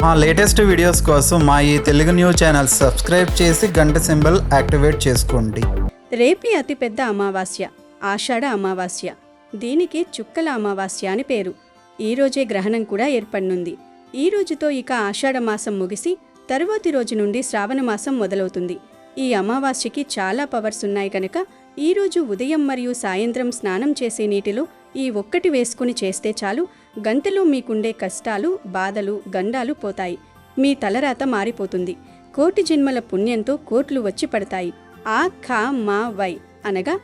మా latest videos కోసం మా ఈ తెలుగు న్యూస్ ఛానల్ సబ్స్క్రైబ్ చేసి గంట సింబల్ యాక్టివేట్ చేసుకోండి. రేపే అతిపెద్ద అమావాస్య ఆషాఢ అమావాస్య. దీనికి చుక్కల అమావాస్య అని పేరు. ఈరోజే గ్రహణం కూడా ఏర్పడనుంది. ఈ రోజుతో ఇక ఆషాఢ మాసం ముగిసి తరువాతి రోజు నుండి శ్రావణ మాసం మొదలవుతుంది. ఈ అమావాస్యకి చాలా పవర్స్ ఉన్నాయి కనుక ఈరోజు ఉదయం మరియు సాయంత్రం స్నానం చేసే నీటిలో ఈ ఒక్కటి వేసుకుని చేస్తే చాలు, గంటలో మీకుండే కష్టాలు, బాధలు, గండాలు పోతాయి. మీ తలరాత మారిపోతుంది. కోటి జన్మల పుణ్యంతో కోట్లు వచ్చి పడతాయి. ఆ ఖా మా వై అనగా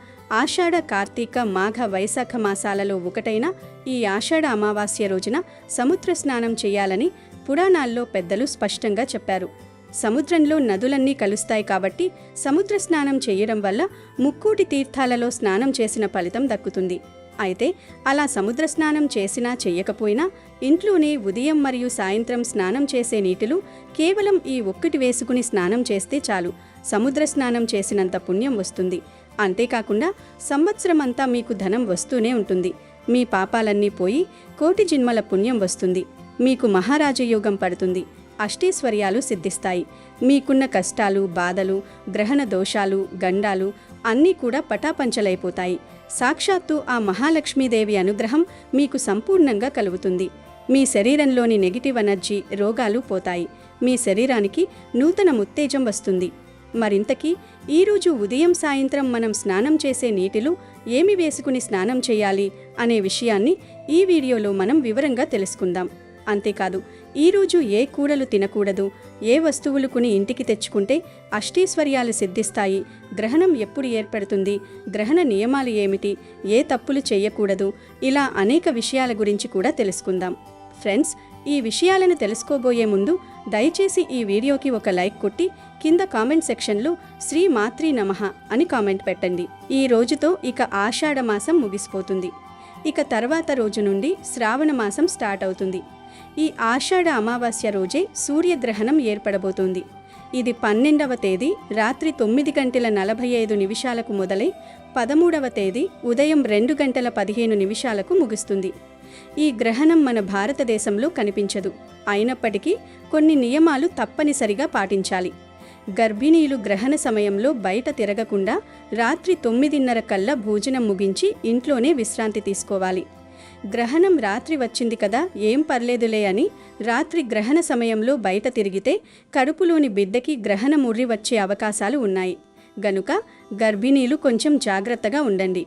ఆషాఢ, కార్తీక, మాఘ, వైశాఖ మాసాలలో ఒకటైన ఈ ఆషాఢ అమావాస్య రోజున సముద్ర స్నానం చేయాలని పురాణాల్లో పెద్దలు స్పష్టంగా చెప్పారు. సముద్రంలో నదులన్నీ కలుస్తాయి కాబట్టి సముద్ర స్నానం చేయడం వల్ల ముక్కోటి తీర్థాలలో స్నానం చేసిన ఫలితం దక్కుతుంది. అయితే అలా సముద్ర స్నానం చేసినా చెయ్యకపోయినా ఇంట్లోనే ఉదయం మరియు సాయంత్రం స్నానం చేసే నీటిలో కేవలం ఈ ఒక్కటి వేసుకుని స్నానం చేస్తే చాలు, సముద్ర స్నానం చేసినంత పుణ్యం వస్తుంది. అంతేకాకుండా సంవత్సరమంతా మీకు ధనం వస్తూనే ఉంటుంది. మీ పాపాలన్నీ పోయి కోటి జన్మల పుణ్యం వస్తుంది. మీకు మహారాజయోగం పడుతుంది. అష్టైశ్వర్యాలు సిద్ధిస్తాయి. మీకున్న కష్టాలు, బాధలు, గ్రహణ దోషాలు, గండాలు అన్నీ కూడా పటాపంచలైపోతాయి. సాక్షాత్తు ఆ మహాలక్ష్మీదేవి అనుగ్రహం మీకు సంపూర్ణంగా కలుగుతుంది. మీ శరీరంలోని నెగిటివ్ ఎనర్జీ, రోగాలు పోతాయి. మీ శరీరానికి నూతన ఉత్తేజం వస్తుంది. మరింతకీ ఈరోజు ఉదయం సాయంత్రం మనం స్నానం చేసే నీటిలో ఏమి వేసుకుని స్నానం చేయాలి అనే విషయాన్ని ఈ వీడియోలో మనం వివరంగా తెలుసుకుందాం. అంతేకాదు, ఈరోజు ఏ కూరలు తినకూడదు, ఏ వస్తువులు కొని ఇంటికి తెచ్చుకుంటే అష్టైశ్వర్యాలు సిద్ధిస్తాయి, గ్రహణం ఎప్పుడు ఏర్పడుతుంది, గ్రహణ నియమాలు ఏమిటి, ఏ తప్పులు చేయకూడదు, ఇలా అనేక విషయాల గురించి కూడా తెలుసుకుందాం. ఫ్రెండ్స్, ఈ విషయాలను తెలుసుకోబోయే ముందు దయచేసి ఈ వీడియోకి ఒక లైక్ కొట్టి కింద కామెంట్ సెక్షన్లో శ్రీ మాత్రీ నమః అని కామెంట్ పెట్టండి. ఈ రోజుతో ఇక ఆషాఢ మాసం ముగిసిపోతుంది. ఇక తర్వాత రోజు నుండి శ్రావణ మాసం స్టార్ట్ అవుతుంది. ఈ ఆషాఢ అమావాస్య రోజే సూర్యగ్రహణం ఏర్పడబోతోంది. ఇది 12వ తేదీ రాత్రి 9:45 మొదలై 13వ తేదీ ఉదయం 2:15 ముగుస్తుంది. ఈ గ్రహణం మన భారతదేశంలో కనిపించదు. అయినప్పటికీ కొన్ని నియమాలు తప్పనిసరిగా పాటించాలి. గర్భిణీలు గ్రహణ సమయంలో బయట తిరగకుండా రాత్రి 9:30 కల్లా భోజనం ముగించి ఇంట్లోనే విశ్రాంతి తీసుకోవాలి. గ్రహణం రాత్రి వచ్చింది కదా, ఏం పర్లేదులే అని రాత్రి గ్రహణ సమయంలో బయట తిరిగితే కడుపులోని బిడ్డకి గ్రహణ ముర్రి వచ్చే అవకాశాలు ఉన్నాయి. గనుక గర్భిణీలు కొంచెం జాగ్రత్తగా ఉండండి.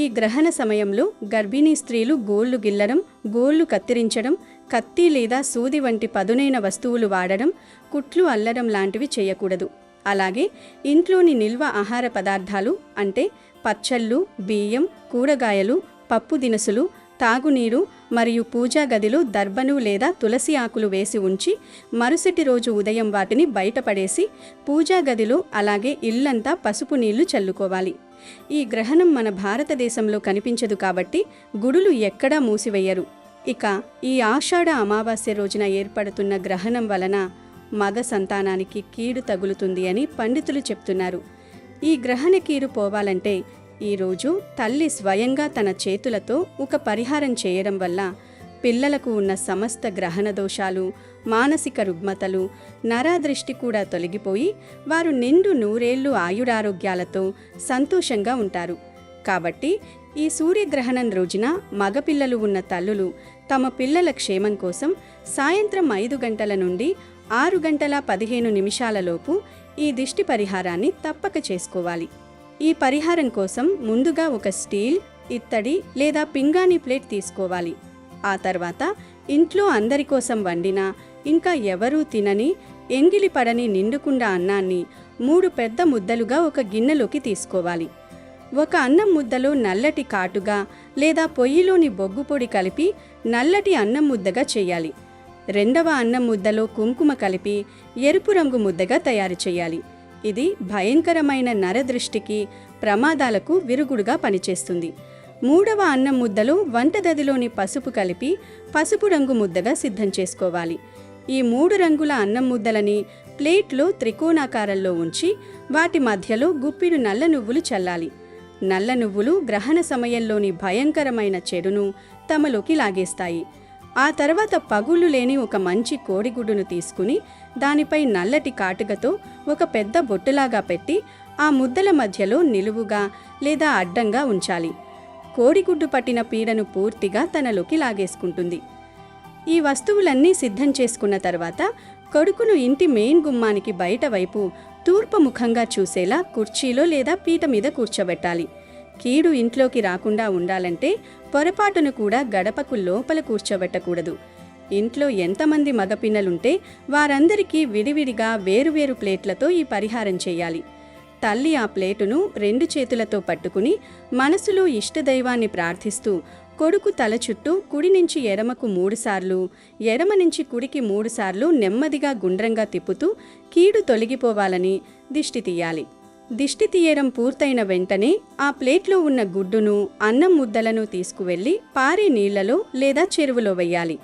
ఈ గ్రహణ సమయంలో గర్భిణీ స్త్రీలు గోళ్లు గిల్లడం, గోళ్లు కత్తిరించడం, కత్తి లేదా సూది వంటి పదునైన వస్తువులు వాడడం, కుట్లు అల్లడం లాంటివి చేయకూడదు. అలాగే ఇంట్లోని నిల్వ ఆహార పదార్థాలు అంటే పచ్చళ్ళు, బియ్యం, కూరగాయలు, పప్పు దినుసులు, తాగునీరు మరియు పూజా గదిలో దర్భను లేదా తులసి ఆకులు వేసి ఉంచి మరుసటి రోజు ఉదయం వాటిని బయటపడేసి పూజా గదిలో అలాగే ఇల్లంతా పసుపు నీళ్లు చల్లుకోవాలి. ఈ గ్రహణం మన భారతదేశంలో కనిపించదు కాబట్టి గుడులు ఎక్కడా మూసివేయరు. ఇక ఈ ఆషాఢ అమావాస్య రోజున ఏర్పడుతున్న గ్రహణం వలన మగ సంతానానికి కీడు తగులుతుంది అని పండితులు చెప్తున్నారు. ఈ గ్రహణ కీడు పోవాలంటే ఈరోజు తల్లి స్వయంగా తన చేతులతో ఒక పరిహారం చేయడం వల్ల పిల్లలకు ఉన్న సమస్త గ్రహణ దోషాలు, మానసిక రుగ్మతలు, నరాదృష్టి కూడా తొలగిపోయి వారు నిండు 100 ఏళ్లు ఆయురారోగ్యాలతో సంతోషంగా ఉంటారు. కాబట్టి ఈ సూర్యగ్రహణం రోజున మగపిల్లలు ఉన్న తల్లులు తమ పిల్లల క్షేమం కోసం సాయంత్రం 5 గంటల నుండి 6:15 ఈ దిష్టి పరిహారాన్ని తప్పక చేసుకోవాలి. ఈ పరిహారం కోసం ముందుగా ఒక స్టీల్, ఇత్తడి లేదా పింగాణి ప్లేట్ తీసుకోవాలి. ఆ తర్వాత ఇంట్లో అందరి కోసం వండిన, ఇంకా ఎవరూ తినని, ఎంగిలి పడని నిండుకుండా అన్నాన్ని 3 పెద్ద ముద్దలుగా ఒక గిన్నెలోకి తీసుకోవాలి. ఒక అన్నం ముద్దలో నల్లటి కాటుగా లేదా పొయ్యిలోని బొగ్గు పొడి కలిపి నల్లటి అన్నం ముద్దగా చేయాలి. రెండవ అన్నం ముద్దలో కుంకుమ కలిపి ఎరుపు రంగు ముద్దగా తయారు చేయాలి. ఇది భయంకరమైన నరదృష్టికి, ప్రమాదాలకు విరుగుడుగా పనిచేస్తుంది. మూడవ అన్నం ముద్దలో వంటగదిలోని పసుపు కలిపి పసుపు రంగు ముద్దగా సిద్ధం చేసుకోవాలి. ఈ 3 రంగుల అన్నం ముద్దలని ప్లేట్లో త్రికోణాకారంలో ఉంచి వాటి మధ్యలో గుప్పిడు నల్ల నువ్వులు చల్లాలి. నల్ల నువ్వులు గ్రహణ సమయంలోని భయంకరమైన చెడును తమలోకి లాగేస్తాయి. ఆ తర్వాత పగుళ్ళు లేని ఒక మంచి కోడిగుడ్డును తీసుకుని దానిపై నల్లటి కాటుకతో ఒక పెద్ద బొట్టులాగా పెట్టి ఆ ముద్దల మధ్యలో నిలువుగా లేదా అడ్డంగా ఉంచాలి. కోడిగుడ్డు పట్టిన పీడను పూర్తిగా తనలోకి లాగేసుకుంటుంది. ఈ వస్తువులన్నీ సిద్ధం చేసుకున్న తర్వాత కొడుకును ఇంటి మెయిన్ గుమ్మానికి బయట వైపు తూర్పు ముఖంగా చూసేలా కుర్చీలో లేదా పీట మీద కూర్చోబెట్టాలి. కీడు ఇంట్లోకి రాకుండా ఉండాలంటే పొరపాటును కూడా గడపకు లోపల కూర్చోబెట్టకూడదు. ఇంట్లో ఎంతమంది మగపిల్లలుంటే వారందరికీ విడివిడిగా వేరువేరు ప్లేట్లతో ఈ పరిహారం చేయాలి. తల్లి ఆ ప్లేటును 2 చేతులతో పట్టుకుని మనసులో ఇష్టదైవాన్ని ప్రార్థిస్తూ కొడుకు తల చుట్టూ కుడి నుంచి ఎడమకు 3 సార్లు, ఎడమ నుంచి కుడికి 3 సార్లు నెమ్మదిగా గుండ్రంగా తిప్పుతూ కీడు తొలగిపోవాలని దిష్టి తీయాలి. దిష్టి తీయడం పూర్తయిన వెంటనే ఆ ప్లేట్లో ఉన్న గుడ్డును, అన్నం ముద్దలను తీసుకువెళ్ళి పారే నీళ్లలో లేదా చెరువులో వెయ్యాలి.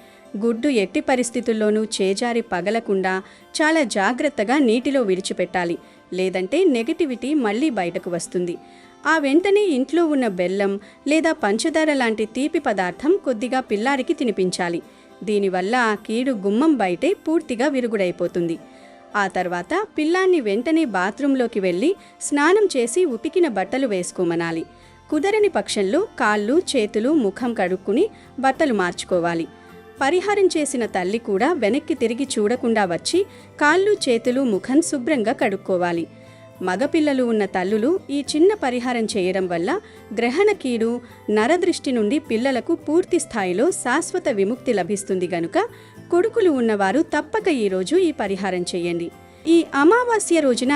గుడ్డు ఎట్టి పరిస్థితుల్లోనూ చేజారి పగలకుండా చాలా జాగ్రత్తగా నీటిలో విడిచిపెట్టాలి. లేదంటే నెగటివిటీ మళ్ళీ బయటకు వస్తుంది. ఆ వెంటనే ఇంట్లో ఉన్న బెల్లం లేదా పంచదార లాంటి తీపి పదార్థం కొద్దిగా పిల్లాడికి తినిపించాలి. దీనివల్ల ఆ కీడు గుమ్మం బయటే పూర్తిగా విరుగుడైపోతుంది. ఆ తర్వాత పిల్లాన్ని వెంటనే బాత్రూంలోకి వెళ్ళి స్నానం చేసి ఉతికిన బట్టలు వేసుకోమనాలి. కుదరని పక్షంలో కాళ్ళు, చేతులు, ముఖం కడుక్కుని బట్టలు మార్చుకోవాలి. పరిహారం చేసిన తల్లి కూడా వెనక్కి తిరిగి చూడకుండా వచ్చి కాళ్ళు, చేతులు, ముఖం శుభ్రంగా కడుక్కోవాలి. మగపిల్లలు ఉన్న తల్లులు ఈ చిన్న పరిహారం చేయడం వల్ల గ్రహణ కీడు, నరదృష్టి నుండి పిల్లలకు పూర్తి స్థాయిలో శాశ్వత విముక్తి లభిస్తుంది గనుక కొడుకులు ఉన్నవారు తప్పక ఈరోజు ఈ పరిహారం చేయండి. ఈ అమావాస్య రోజున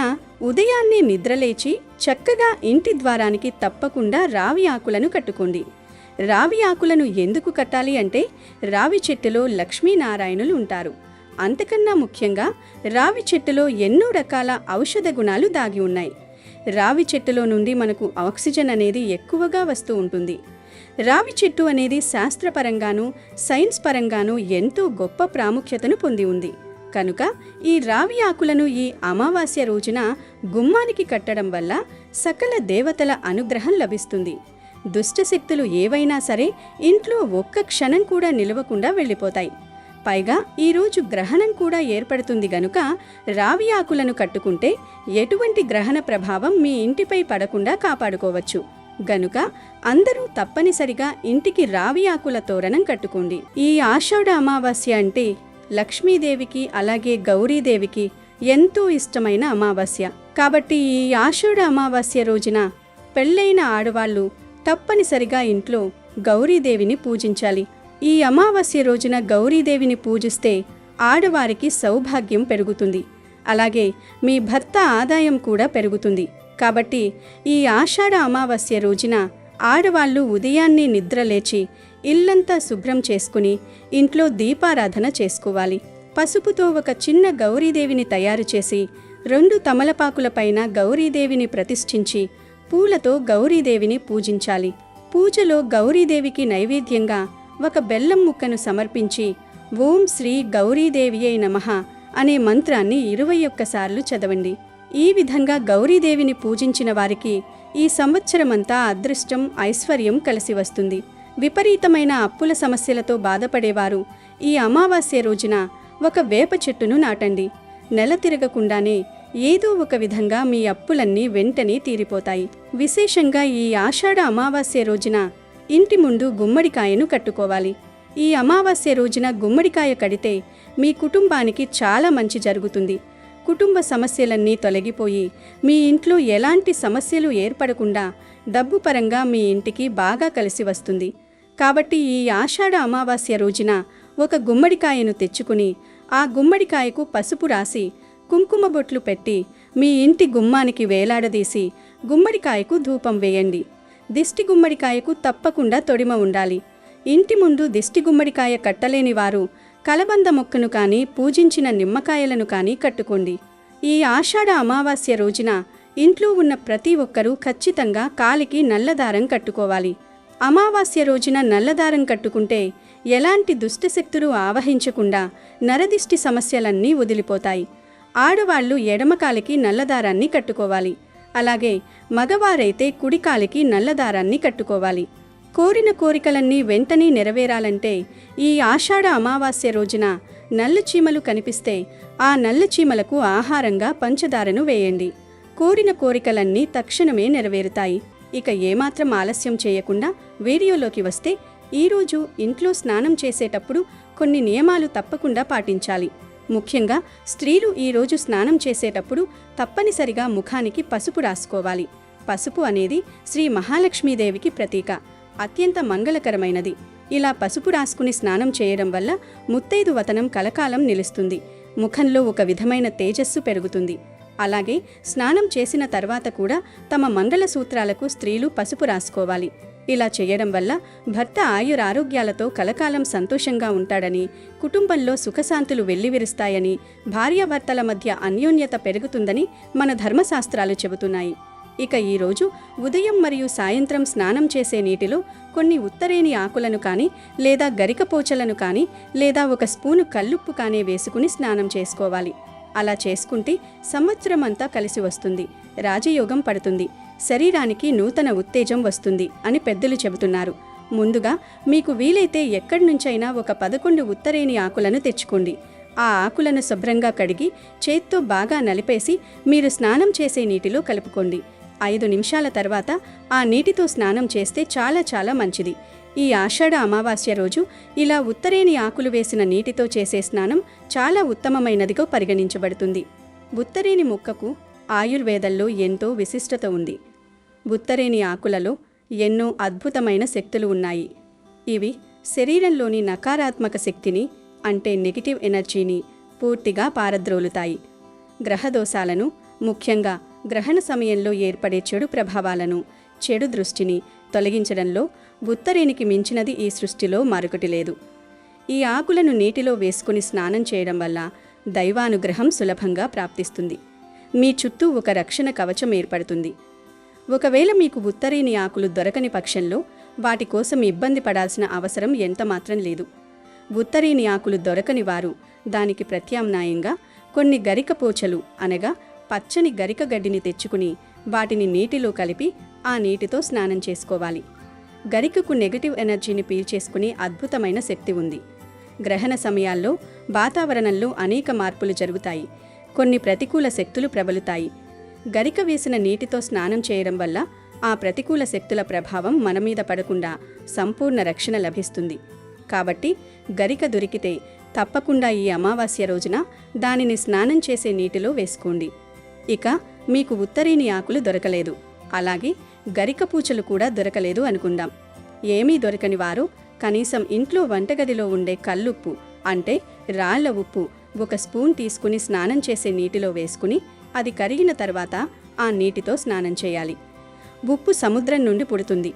ఉదయాన్నే నిద్రలేచి చక్కగా ఇంటి ద్వారానికి తప్పకుండా రావి ఆకులను కట్టుకోండి. రావి ఆకులను ఎందుకు కట్టాలి అంటే రావి చెట్టులో లక్ష్మీనారాయణులు ఉంటారు. అంతకన్నా ముఖ్యంగా రావి చెట్టులో ఎన్నో రకాల ఔషధ గుణాలు దాగి ఉన్నాయి. రావి చెట్టులో నుండి మనకు ఆక్సిజన్ అనేది ఎక్కువగా వస్తూ ఉంటుంది. రావి చెట్టు అనేది శాస్త్రపరంగానూ సైన్స్ పరంగానూ ఎంతో గొప్ప ప్రాముఖ్యతను పొంది ఉంది. కనుక ఈ రావి ఆకులను ఈ అమావాస్య రోజున గుమ్మానికి కట్టడం వల్ల సకల దేవతల అనుగ్రహం లభిస్తుంది. దుష్టశక్తులు ఏవైనా సరే ఇంట్లో ఒక్క క్షణం కూడా నిలవకుండా వెళ్ళిపోతాయి. పైగా ఈరోజు గ్రహణం కూడా ఏర్పడుతుంది గనుక రావి ఆకులను కట్టుకుంటే ఎటువంటి గ్రహణ ప్రభావం మీ ఇంటిపై పడకుండా కాపాడుకోవచ్చు. గనుక అందరూ తప్పనిసరిగా ఇంటికి రావి ఆకుల తోరణం కట్టుకోండి. ఈ ఆషాఢ అమావాస్య అంటే లక్ష్మీదేవికి అలాగే గౌరీదేవికి ఎంతో ఇష్టమైన అమావాస్య. కాబట్టి ఈ ఆషాఢ అమావాస్య రోజున పెళ్ళైన ఆడవాళ్లు తప్పనిసరిగా ఇంట్లో గౌరీదేవిని పూజించాలి. ఈ అమావాస్య రోజున గౌరీదేవిని పూజిస్తే ఆడవారికి సౌభాగ్యం పెరుగుతుంది. అలాగే మీ భర్త ఆదాయం కూడా పెరుగుతుంది. కాబట్టి ఈ ఆషాఢ అమావాస్య రోజున ఆడవాళ్లు ఉదయాన్నే నిద్రలేచి ఇల్లంతా శుభ్రం చేసుకుని ఇంట్లో దీపారాధన చేసుకోవాలి. పసుపుతో ఒక చిన్న గౌరీదేవిని తయారు చేసి 2 తమలపాకులపైన గౌరీదేవిని ప్రతిష్ఠించి పూలతో గౌరీదేవిని పూజించాలి. పూజలో గౌరీదేవికి నైవేద్యంగా ఒక బెల్లం ముక్కను సమర్పించి ఓం శ్రీ గౌరీదేవియై నమః అనే మంత్రాన్ని 21 సార్లు చదవండి. ఈ విధంగా గౌరీదేవిని పూజించిన వారికి ఈ సంవత్సరమంతా అదృష్టం, ఐశ్వర్యం కలిసి వస్తుంది. విపరీతమైన అప్పుల సమస్యలతో బాధపడేవారు ఈ అమావాస్య రోజున ఒక వేప చెట్టును నాటండి. నెల తిరగకుండానే ఏదో ఒక విధంగా మీ అప్పులన్నీ వెంటనే తీరిపోతాయి. విశేషంగా ఈ ఆషాఢ అమావాస్య రోజున ఇంటి ముందు గుమ్మడికాయను కట్టుకోవాలి. ఈ అమావాస్య రోజున గుమ్మడికాయ కడితే మీ కుటుంబానికి చాలా మంచి జరుగుతుంది. కుటుంబ సమస్యలన్నీ తొలగిపోయి మీ ఇంట్లో ఎలాంటి సమస్యలు ఏర్పడకుండా డబ్బు పరంగా మీ ఇంటికి బాగా కలిసి వస్తుంది. కాబట్టి ఈ ఆషాఢ అమావాస్య రోజున ఒక గుమ్మడికాయను తెచ్చుకుని ఆ గుమ్మడికాయకు పసుపు రాసి కుంకుమ బొట్లు పెట్టి మీ ఇంటి గుమ్మానికి వేలాడదీసి గుమ్మడికాయకు ధూపం వేయండి. దిష్టి గుమ్మడికాయకు తప్పకుండా తొడిమ ఉండాలి. ఇంటి ముందు దిష్టి గుమ్మడికాయ కట్టలేని వారు కలబంద మొక్కను కానీ పూజించిన నిమ్మకాయలను కానీ కట్టుకోండి. ఈ ఆషాఢ అమావాస్య రోజున ఇంట్లో ఉన్న ప్రతి ఒక్కరూ ఖచ్చితంగా కాలికి నల్లదారం కట్టుకోవాలి. అమావాస్య రోజున నల్లదారం కట్టుకుంటే ఎలాంటి దుష్టశక్తులు ఆవహించకుండా నరదిష్టి సమస్యలన్నీ వదిలిపోతాయి. ఆడవాళ్లు ఎడమకాలికి నల్లదారాన్ని కట్టుకోవాలి. అలాగే మగవారైతే కుడికాలికి నల్లదారాన్ని కట్టుకోవాలి. కోరిన కోరికలన్నీ వెంటనే నెరవేరాలంటే ఈ ఆషాఢ అమావాస్య రోజున నల్ల చీమలు కనిపిస్తే ఆ నల్ల చీమలకు ఆహారంగా పంచదారను వేయండి. కోరిన కోరికలన్నీ తక్షణమే నెరవేరుతాయి. ఇక ఏమాత్రం ఆలస్యం చేయకుండా వీడియోలోకి వస్తే, ఈరోజు ఇంట్లో స్నానం చేసేటప్పుడు కొన్ని నియమాలు తప్పకుండా పాటించాలి. ముఖ్యంగా స్త్రీలు ఈరోజు స్నానం చేసేటప్పుడు తప్పనిసరిగా ముఖానికి పసుపు రాసుకోవాలి. పసుపు అనేది శ్రీ మహాలక్ష్మీదేవికి ప్రతీక, అత్యంత మంగళకరమైనది. ఇలా పసుపు రాసుకుని స్నానం చేయడం వల్ల ముత్తైదు వతనం కలకాలం నిలుస్తుంది. ముఖంలో ఒక విధమైన తేజస్సు పెరుగుతుంది. అలాగే స్నానం చేసిన తర్వాత కూడా తమ మంగళసూత్రాలకు స్త్రీలు పసుపు రాసుకోవాలి. ఇలా చేయడం వల్ల భర్త ఆయురారోగ్యాలతో కలకాలం సంతోషంగా ఉంటాడని, కుటుంబంలో సుఖశాంతులు వెల్లివిరుస్తాయని, భార్యాభర్తల మధ్య అన్యోన్యత పెరుగుతుందని మన ధర్మశాస్త్రాలు చెబుతున్నాయి. ఇక ఈరోజు ఉదయం మరియు సాయంత్రం స్నానం చేసే నీటిలో కొన్ని ఉత్తరేణి ఆకులను కానీ, లేదా గరికపోచలను కానీ, లేదా ఒక స్పూను కల్లుప్పు కానీ వేసుకుని స్నానం చేసుకోవాలి. అలా చేసుకుంటే సంవత్సరం అంతా కలిసి వస్తుంది, రాజయోగం పడుతుంది, శరీరానికి నూతన ఉత్తేజం వస్తుంది అని పెద్దలు చెబుతున్నారు. ముందుగా మీకు వీలైతే ఎక్కడి నుంచైనా ఒక 11 ఉత్తరేణి ఆకులను తెచ్చుకోండి. ఆ ఆకులను శుభ్రంగా కడిగి చేత్తో బాగా నలిపేసి మీరు స్నానం చేసే నీటిలో కలుపుకోండి. 5 నిమిషాల తర్వాత ఆ నీటితో స్నానం చేస్తే చాలా చాలా మంచిది. ఈ ఆషాఢ అమావాస్య రోజు ఇలా ఉత్తరేణి ఆకులు వేసిన నీటితో చేసే స్నానం చాలా ఉత్తమమైనదిగా పరిగణించబడుతుంది. ఉత్తరేణి మొక్కకు ఆయుర్వేదంలో ఎంతో విశిష్టత ఉంది. ఉత్తరేణి ఆకులలో ఎన్నో అద్భుతమైన శక్తులు ఉన్నాయి. ఇవి శరీరంలోని నకారాత్మక శక్తిని, అంటే నెగిటివ్ ఎనర్జీని పూర్తిగా పారద్రోలుతాయి. గ్రహదోషాలను, ముఖ్యంగా గ్రహణ సమయంలో ఏర్పడే చెడు ప్రభావాలను, చెడు దృష్టిని తొలగించడంలో ఉత్తరేణికి మించినది ఈ సృష్టిలో మరొకటి లేదు. ఈ ఆకులను నీటిలో వేసుకుని స్నానం చేయడం వల్ల దైవానుగ్రహం సులభంగా ప్రాప్తిస్తుంది. మీ చుట్టూ ఒక రక్షణ కవచం ఏర్పడుతుంది. ఒకవేళ మీకు ఉత్తరేణి ఆకులు దొరకని పక్షంలో వాటి కోసం ఇబ్బంది పడాల్సిన అవసరం ఎంతమాత్రం లేదు. ఉత్తరేణి ఆకులు దొరకని వారు దానికి ప్రత్యామ్నాయంగా కొన్ని గరికపోచలు, అనగా పచ్చని గరిక గడ్డిని తెచ్చుకుని వాటిని నీటిలో కలిపి ఆ నీటితో స్నానం చేసుకోవాలి. గరికకు నెగటివ్ ఎనర్జీని పీల్చేసుకునే అద్భుతమైన శక్తి ఉంది. గ్రహణ సమయాల్లో వాతావరణంలో అనేక మార్పులు జరుగుతాయి. కొన్ని ప్రతికూల శక్తులు ప్రబలుతాయి. గరిక వేసిన నీటితో స్నానం చేయడం వల్ల ఆ ప్రతికూల శక్తుల ప్రభావం మన మీద పడకుండా సంపూర్ణ రక్షణ లభిస్తుంది. కాబట్టి గరిక దొరికితే తప్పకుండా ఈ అమావాస్య రోజున దానిని స్నానం చేసే నీటిలో వేసుకోండి. ఇక మీకు ఉత్తరేణి ఆకులు దొరకలేదు, అలాగే గరికపూచలు కూడా దొరకలేదు అనుకుందాం. ఏమీ దొరకని వారు కనీసం ఇంట్లో వంటగదిలో ఉండే కల్లుప్పు, అంటే రాళ్ల ఉప్పు 1 స్పూన్ తీసుకుని స్నానం చేసే నీటిలో వేసుకుని అది కరిగిన తర్వాత ఆ నీటితో స్నానం చేయాలి. ఉప్పు సముద్రం నుండి పుడుతుంది.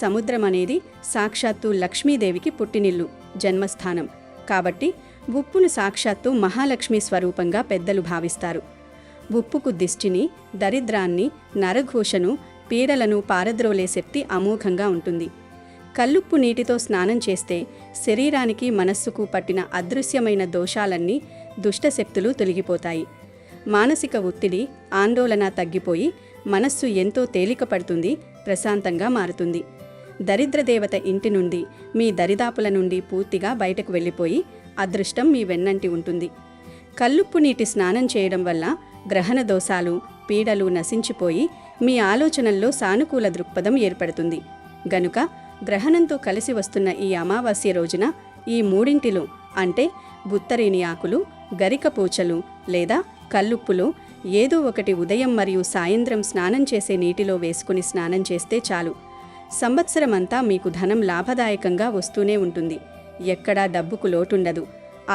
సముద్రం అనేది సాక్షాత్తు లక్ష్మీదేవికి పుట్టినిల్లు, జన్మస్థానం. కాబట్టి ఉప్పును సాక్షాత్తు మహాలక్ష్మి స్వరూపంగా పెద్దలు భావిస్తారు. ఉప్పుకు దిష్టిని, దరిద్రాన్ని, నరఘోషను, పీడలను పారద్రోలే శక్తి అమోఘంగా ఉంటుంది. కల్లుప్పు నీటితో స్నానం చేస్తే శరీరానికి, మనస్సుకు పట్టిన అదృశ్యమైన దోషాలన్నీ, దుష్టశక్తులు తొలగిపోతాయి. మానసిక ఒత్తిడి, ఆందోళన తగ్గిపోయి మనస్సు ఎంతో తేలిక పడుతుంది, ప్రశాంతంగా మారుతుంది. దరిద్రదేవత ఇంటి నుండి, మీ దరిదాపుల నుండి పూర్తిగా బయటకు వెళ్ళిపోయి అదృష్టం మీ వెన్నంటి ఉంటుంది. కల్లుప్పు నీటి స్నానం చేయడం వల్ల గ్రహణ దోషాలు, పీడలు నశించిపోయి మీ ఆలోచనల్లో సానుకూల దృక్పథం ఏర్పడుతుంది. గనుక గ్రహణంతో కలిసి వస్తున్న ఈ అమావాస్య రోజున ఈ మూడింటిలో, అంటే ఉత్తరేణి ఆకులు, గరికపోచలు లేదా కల్లుప్పులో ఏదో ఒకటి ఉదయం మరియు సాయంత్రం స్నానం చేసే నీటిలో వేసుకుని స్నానం చేస్తే చాలు. సంవత్సరమంతా మీకు ధనం లాభదాయకంగా వస్తూనే ఉంటుంది. ఎక్కడా డబ్బుకు లోటుండదు.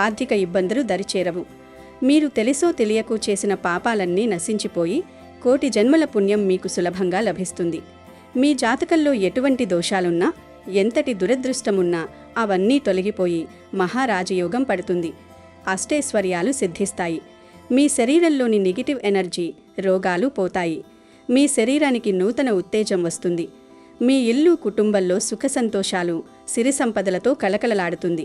ఆర్థిక ఇబ్బందులు దరిచేరవు. మీరు తెలుసో తెలియకో చేసిన పాపాలన్నీ నశించిపోయి కోటి జన్మల పుణ్యం మీకు సులభంగా లభిస్తుంది. మీ జాతకంలో ఎటువంటి దోషాలున్నా, ఎంతటి దురదృష్టమున్నా అవన్నీ తొలగిపోయి మహారాజయోగం పడుతుంది. అష్టైశ్వర్యాలు సిద్ధిస్తాయి. మీ శరీరంలోని నెగిటివ్ ఎనర్జీ, రోగాలు పోతాయి. మీ శరీరానికి నూతన ఉత్తేజం వస్తుంది. మీ ఇల్లు, కుటుంబంలో సుఖ సంతోషాలు, సిరి సంపదలతో కలకలలాడుతుంది.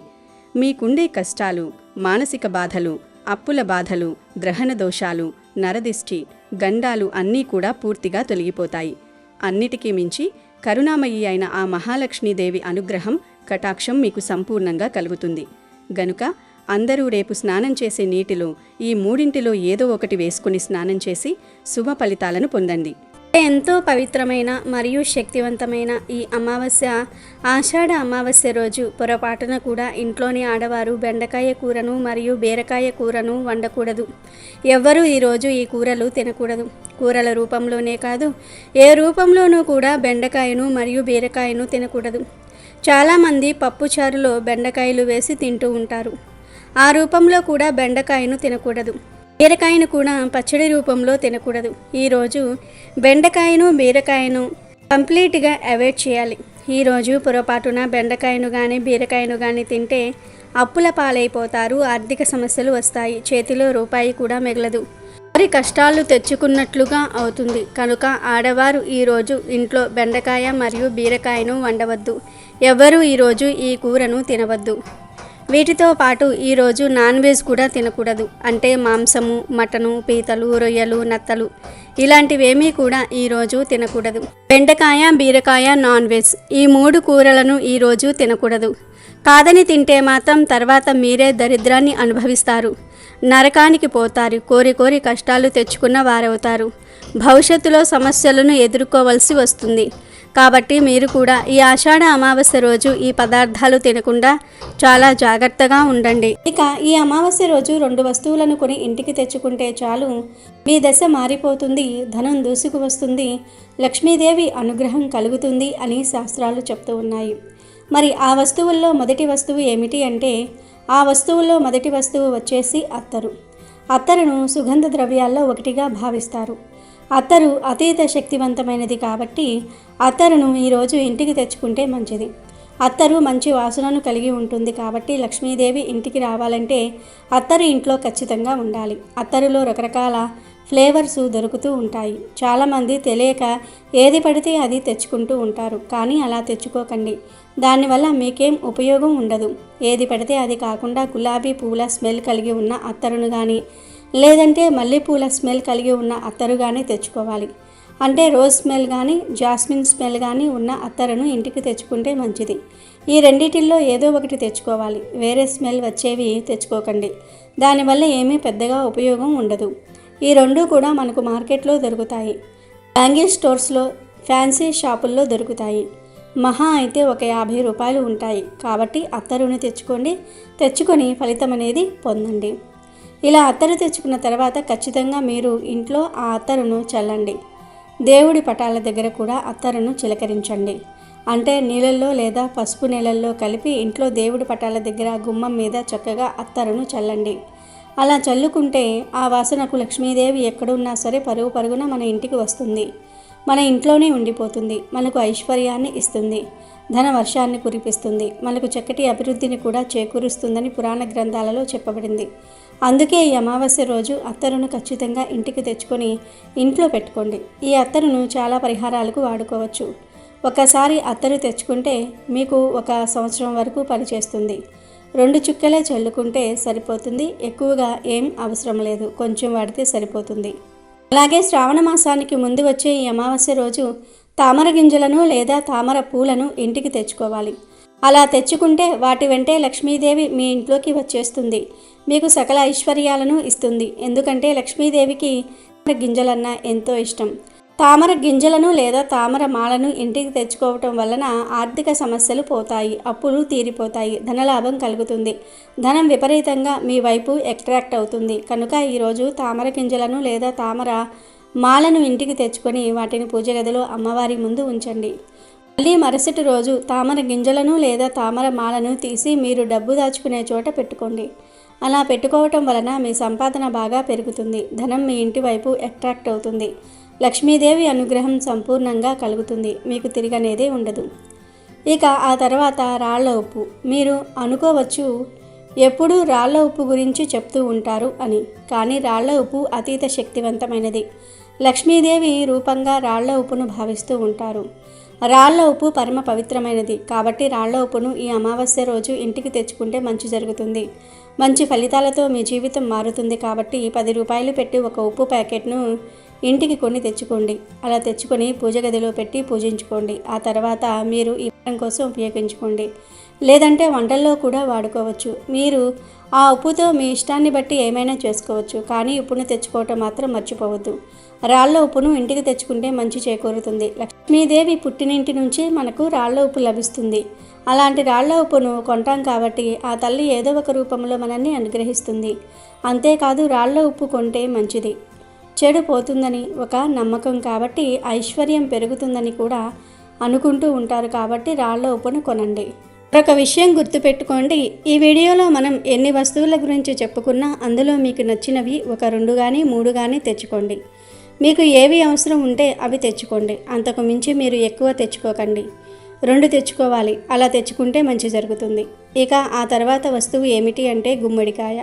మీకుండే కష్టాలు, మానసిక బాధలు, అప్పుల బాధలు, గ్రహణ దోషాలు, నరదిష్టి, గండాలు అన్నీ కూడా పూర్తిగా తొలగిపోతాయి. అన్నిటికీ మించి కరుణామయి అయిన ఆ మహాలక్ష్మీదేవి అనుగ్రహం, కటాక్షం మీకు సంపూర్ణంగా కలుగుతుంది. గనుక అందరూ రేపు స్నానం చేసే నీటిలో ఈ మూడింటిలో ఏదో ఒకటి వేసుకుని స్నానం చేసి శుభ ఫలితాలను పొందండి. ఎంతో పవిత్రమైన మరియు శక్తివంతమైన ఈ అమావాస్య, ఆషాఢ అమావాస్య రోజు పొరపాటున కూడా ఇంట్లోని ఆడవారు బెండకాయ కూరను మరియు బీరకాయ కూరను వండకూడదు. ఎవ్వరూ ఈరోజు ఈ కూరలు తినకూడదు. కూరల రూపంలోనే కాదు, ఏ రూపంలోనూ కూడా బెండకాయను మరియు బీరకాయను తినకూడదు. చాలామంది పప్పుచారులో బెండకాయలు వేసి తింటూ ఉంటారు. ఆ రూపంలో కూడా బెండకాయను తినకూడదు. బీరకాయను కూడా పచ్చడి రూపంలో తినకూడదు. ఈరోజు బెండకాయను బీరకాయను కంప్లీట్గా అవాయిడ్ చేయాలి. ఈరోజు పొరపాటున బెండకాయను కానీ బీరకాయను కానీ తింటే అప్పుల పాలైపోతారు, ఆర్థిక సమస్యలు వస్తాయి, చేతిలో రూపాయి కూడా మిగలదు, మరి కష్టాలు తెచ్చుకున్నట్లుగా అవుతుంది. కనుక ఆడవారు ఈరోజు ఇంట్లో బెండకాయ మరియు బీరకాయను వండవద్దు. ఎవ్వరూ ఈరోజు ఈ కూరను తినవద్దు. వీటితో పాటు ఈరోజు నాన్ వెజ్ కూడా తినకూడదు. అంటే మాంసము, మటను, పీతలు, రొయ్యలు, నత్తలు ఇలాంటివేమీ కూడా ఈరోజు తినకూడదు. బెండకాయ, బీరకాయ, నాన్ వెజ్ ఈ 3 కూరలను ఈరోజు తినకూడదు. కాదని తింటే మాత్రం తర్వాత మీరే దరిద్రాన్ని అనుభవిస్తారు, నరకానికి పోతారు, కోరి కోరి కష్టాలు తెచ్చుకున్న వారవుతారు, భవిష్యత్తులో సమస్యలను ఎదుర్కోవలసి వస్తుంది. కాబట్టి మీరు కూడా ఈ ఆషాఢ అమావాస్య రోజు ఈ పదార్థాలు తినకుండా చాలా జాగ్రత్తగా ఉండండి. ఇక ఈ అమావాస్య రోజు 2 వస్తువులను కొని ఇంటికి తెచ్చుకుంటే చాలు, మీ దశ మారిపోతుంది, ధనం దూసుకు వస్తుంది, లక్ష్మీదేవి అనుగ్రహం కలుగుతుంది అని శాస్త్రాలు చెప్తూ ఉన్నాయి. మరి ఆ వస్తువుల్లో మొదటి వస్తువు ఏమిటి అంటే, ఆ వస్తువుల్లో మొదటి వస్తువు వచ్చేసి అత్తరు. అత్తరును సుగంధ ద్రవ్యాల్లో ఒకటిగా భావిస్తారు. అత్తరు అతీత శక్తివంతమైనది కాబట్టి అత్తరును ఈరోజు ఇంటికి తెచ్చుకుంటే మంచిది. అత్తరు మంచి వాసనను కలిగి ఉంటుంది కాబట్టి లక్ష్మీదేవి ఇంటికి రావాలంటే అత్తరు ఇంట్లో ఖచ్చితంగా ఉండాలి. అత్తరులో రకరకాల ఫ్లేవర్స్ దొరుకుతూ ఉంటాయి. చాలామంది తెలియక ఏది పడితే అది తెచ్చుకుంటూ ఉంటారు. కానీ అలా తెచ్చుకోకండి, దానివల్ల మీకేం ఉపయోగం ఉండదు. ఏది పడితే అది కాకుండా గులాబీ పూల స్మెల్ కలిగి ఉన్న అత్తరును కానీ, లేదంటే మల్లెపూల స్మెల్ కలిగి ఉన్న అత్తరు కానీ తెచ్చుకోవాలి. అంటే రోజ్ స్మెల్ కానీ, జాస్మిన్ స్మెల్ కానీ ఉన్న అత్తరును ఇంటికి తెచ్చుకుంటే మంచిది. ఈ రెండిటిల్లో ఏదో ఒకటి తెచ్చుకోవాలి. వేరే స్మెల్ వచ్చేవి తెచ్చుకోకండి, దానివల్ల ఏమీ పెద్దగా ఉపయోగం ఉండదు. ఈ 2 కూడా మనకు మార్కెట్లో దొరుకుతాయి. బ్యాంగిల్ స్టోర్స్లో, ఫ్యాన్సీ షాపుల్లో దొరుకుతాయి. మహా అయితే ఒక 50 రూపాయలు ఉంటాయి. కాబట్టి అత్తరుని తెచ్చుకొని ఫలితం అనేది పొందండి. ఇలా అత్తరు తెచ్చుకున్న తర్వాత ఖచ్చితంగా మీరు ఇంట్లో ఆ అత్తరును చల్లండి. దేవుడి పటాల దగ్గర కూడా అత్తరును చిలకరించండి. అంటే నీళ్ళల్లో లేదా పసుపు నీళ్ళల్లో కలిపి ఇంట్లో దేవుడి పటాల దగ్గర గుమ్మం మీద చక్కగా అత్తరును చల్లండి. అలా చల్లుకుంటే ఆ వాసనకు లక్ష్మీదేవి ఎక్కడున్నా సరే పరుగు పరుగున మన ఇంటికి వస్తుంది, మన ఇంట్లోనే ఉండిపోతుంది, మనకు ఐశ్వర్యాన్ని ఇస్తుంది, ధన వర్షాన్ని కురిపిస్తుంది, మనకు చక్కటి అభివృద్ధిని కూడా చేకూరుస్తుందని పురాణ గ్రంథాలలో చెప్పబడింది. అందుకే ఈ అమావాస్య రోజు అత్తరును ఖచ్చితంగా ఇంటికి తెచ్చుకొని ఇంట్లో పెట్టుకోండి. ఈ అత్తరును చాలా పరిహారాలకు వాడుకోవచ్చు. ఒకసారి అత్తరు తెచ్చుకుంటే మీకు 1 సంవత్సరం వరకు పనిచేస్తుంది. 2 చుక్కలే చల్లుకుంటే సరిపోతుంది, ఎక్కువగా ఏం అవసరం లేదు, కొంచెం వాడితే సరిపోతుంది. అలాగే శ్రావణ మాసానికి ముందు వచ్చే ఈ అమావాస్య రోజు తామర గింజలను లేదా తామర పూలను ఇంటికి తెచ్చుకోవాలి. అలా తెచ్చుకుంటే వాటి వెంటే లక్ష్మీదేవి మీ ఇంట్లోకి వచ్చేస్తుంది, మీకు సకల ఐశ్వర్యాలను ఇస్తుంది. ఎందుకంటే లక్ష్మీదేవికి గింజలన్నా ఎంతో ఇష్టం. తామర గింజలను లేదా తామర మాలను ఇంటికి తెచ్చుకోవటం వలన ఆర్థిక సమస్యలు పోతాయి, అప్పులు తీరిపోతాయి, ధనలాభం కలుగుతుంది, ధనం విపరీతంగా మీ వైపు అట్రాక్ట్ అవుతుంది. కనుక ఈరోజు తామర గింజలను లేదా తామర మాలను ఇంటికి తెచ్చుకొని వాటిని పూజ గదిలో అమ్మవారి ముందు ఉంచండి. మళ్ళీ మరుసటి రోజు తామర గింజలను లేదా తామర మాలను తీసి మీరు డబ్బు దాచుకునే చోట పెట్టుకోండి. అలా పెట్టుకోవటం వలన మీ సంపాదన బాగా పెరుగుతుంది, ధనం మీ ఇంటి వైపు అట్రాక్ట్ అవుతుంది, లక్ష్మీదేవి అనుగ్రహం సంపూర్ణంగా కలుగుతుంది, మీకు తిరగనేదే ఉండదు. ఇక ఆ తర్వాత రాళ్ల ఉప్పు. మీరు అనుకోవచ్చు ఎప్పుడూ రాళ్ల ఉప్పు గురించి చెప్తూ ఉంటారు అని, కానీ రాళ్ల ఉప్పు అతీత శక్తివంతమైనది. లక్ష్మీదేవి రూపంగా రాళ్ల ఉప్పును భావిస్తూ ఉంటారు. రాళ్ల ఉప్పు పరమ పవిత్రమైనది కాబట్టి రాళ్ల ఉప్పును ఈ అమావాస్య రోజు ఇంటికి తెచ్చుకుంటే మంచి జరుగుతుంది, మంచి ఫలితాలతో మీ జీవితం మారుతుంది. కాబట్టి 10 రూపాయలు పెట్టి 1 ఉప్పు ప్యాకెట్ను ఇంటికి కొన్ని తెచ్చుకోండి. అలా తెచ్చుకొని పూజ గదిలో పెట్టి పూజించుకోండి. ఆ తర్వాత మీరు ఈ పథకం కోసం ఉపయోగించుకోండి. లేదంటే వంటల్లో కూడా వాడుకోవచ్చు. మీరు ఆ ఉప్పుతో మీ ఇష్టాన్ని బట్టి ఏమైనా చేసుకోవచ్చు. కానీ ఉప్పును తెచ్చుకోవటం మాత్రం మర్చిపోవద్దు. రాళ్ళ ఉప్పును ఇంటికి తెచ్చుకుంటే మంచి చేకూరుతుంది. లక్ష్మీదేవి పుట్టినింటి నుంచి మనకు రాళ్ళ ఉప్పు లభిస్తుంది. అలాంటి రాళ్ళ ఉప్పును కొంటాం కాబట్టి ఆ తల్లి ఏదో ఒక రూపంలో మనల్ని అనుగ్రహిస్తుంది. అంతేకాదు రాళ్ళ ఉప్పు కొంటే మంచిది, చెడు పోతుందని ఒక నమ్మకం కాబట్టి ఐశ్వర్యం పెరుగుతుందని కూడా అనుకుంటూ ఉంటారు. కాబట్టి రాళ్ళ ఉప్పును కొనండి. మరొక విషయం గుర్తుపెట్టుకోండి, ఈ వీడియోలో మనం ఎన్ని వస్తువుల గురించి చెప్పుకున్నా అందులో మీకు నచ్చినవి ఒక 2 కానీ 3 కానీ తెచ్చుకోండి. మీకు ఏవి అవసరం ఉంటే అవి తెచ్చుకోండి. అంతకు మించి మీరు ఎక్కువ తెచ్చుకోకండి. 2 తెచ్చుకోవాలి. అలా తెచ్చుకుంటే మంచి జరుగుతుంది. ఇక ఆ తర్వాత వస్తువు ఏమిటి అంటే గుమ్మడికాయ.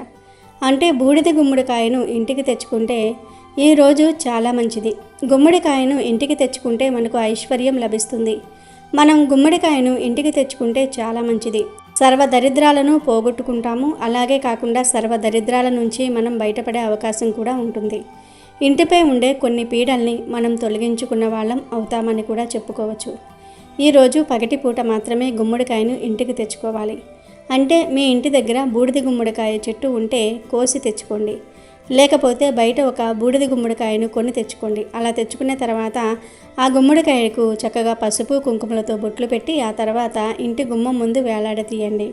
అంటే బూడిద గుమ్మడికాయను ఇంటికి తెచ్చుకుంటే ఈరోజు చాలా మంచిది. గుమ్మడికాయను ఇంటికి తెచ్చుకుంటే మనకు ఐశ్వర్యం లభిస్తుంది. మనం గుమ్మడికాయను ఇంటికి తెచ్చుకుంటే చాలా మంచిది. సర్వదరిద్రాలను పోగొట్టుకుంటాము. అలాగే కాకుండా సర్వదరిద్రాల నుంచి మనం బయటపడే అవకాశం కూడా ఉంటుంది. ఇంటిపై ఉండే కొన్ని పీడల్ని మనం తొలగించుకున్న వాళ్ళం అవుతామని కూడా చెప్పుకోవచ్చు. ఈరోజు పగటిపూట మాత్రమే గుమ్మడికాయను ఇంటికి తెచ్చుకోవాలి. అంటే మీ ఇంటి దగ్గర బూడిద గుమ్మడికాయ చెట్టు ఉంటే కోసి తెచ్చుకోండి. లేకపోతే బయట ఒక బూడిద గుమ్మడికాయను కొని తెచ్చుకోండి. అలా తెచ్చుకున్న తర్వాత ఆ గుమ్మడికాయకు చక్కగా పసుపు కుంకుమలతో బొట్లు పెట్టి ఆ తర్వాత ఇంటి గుమ్మం ముందు వేలాడతీయండి.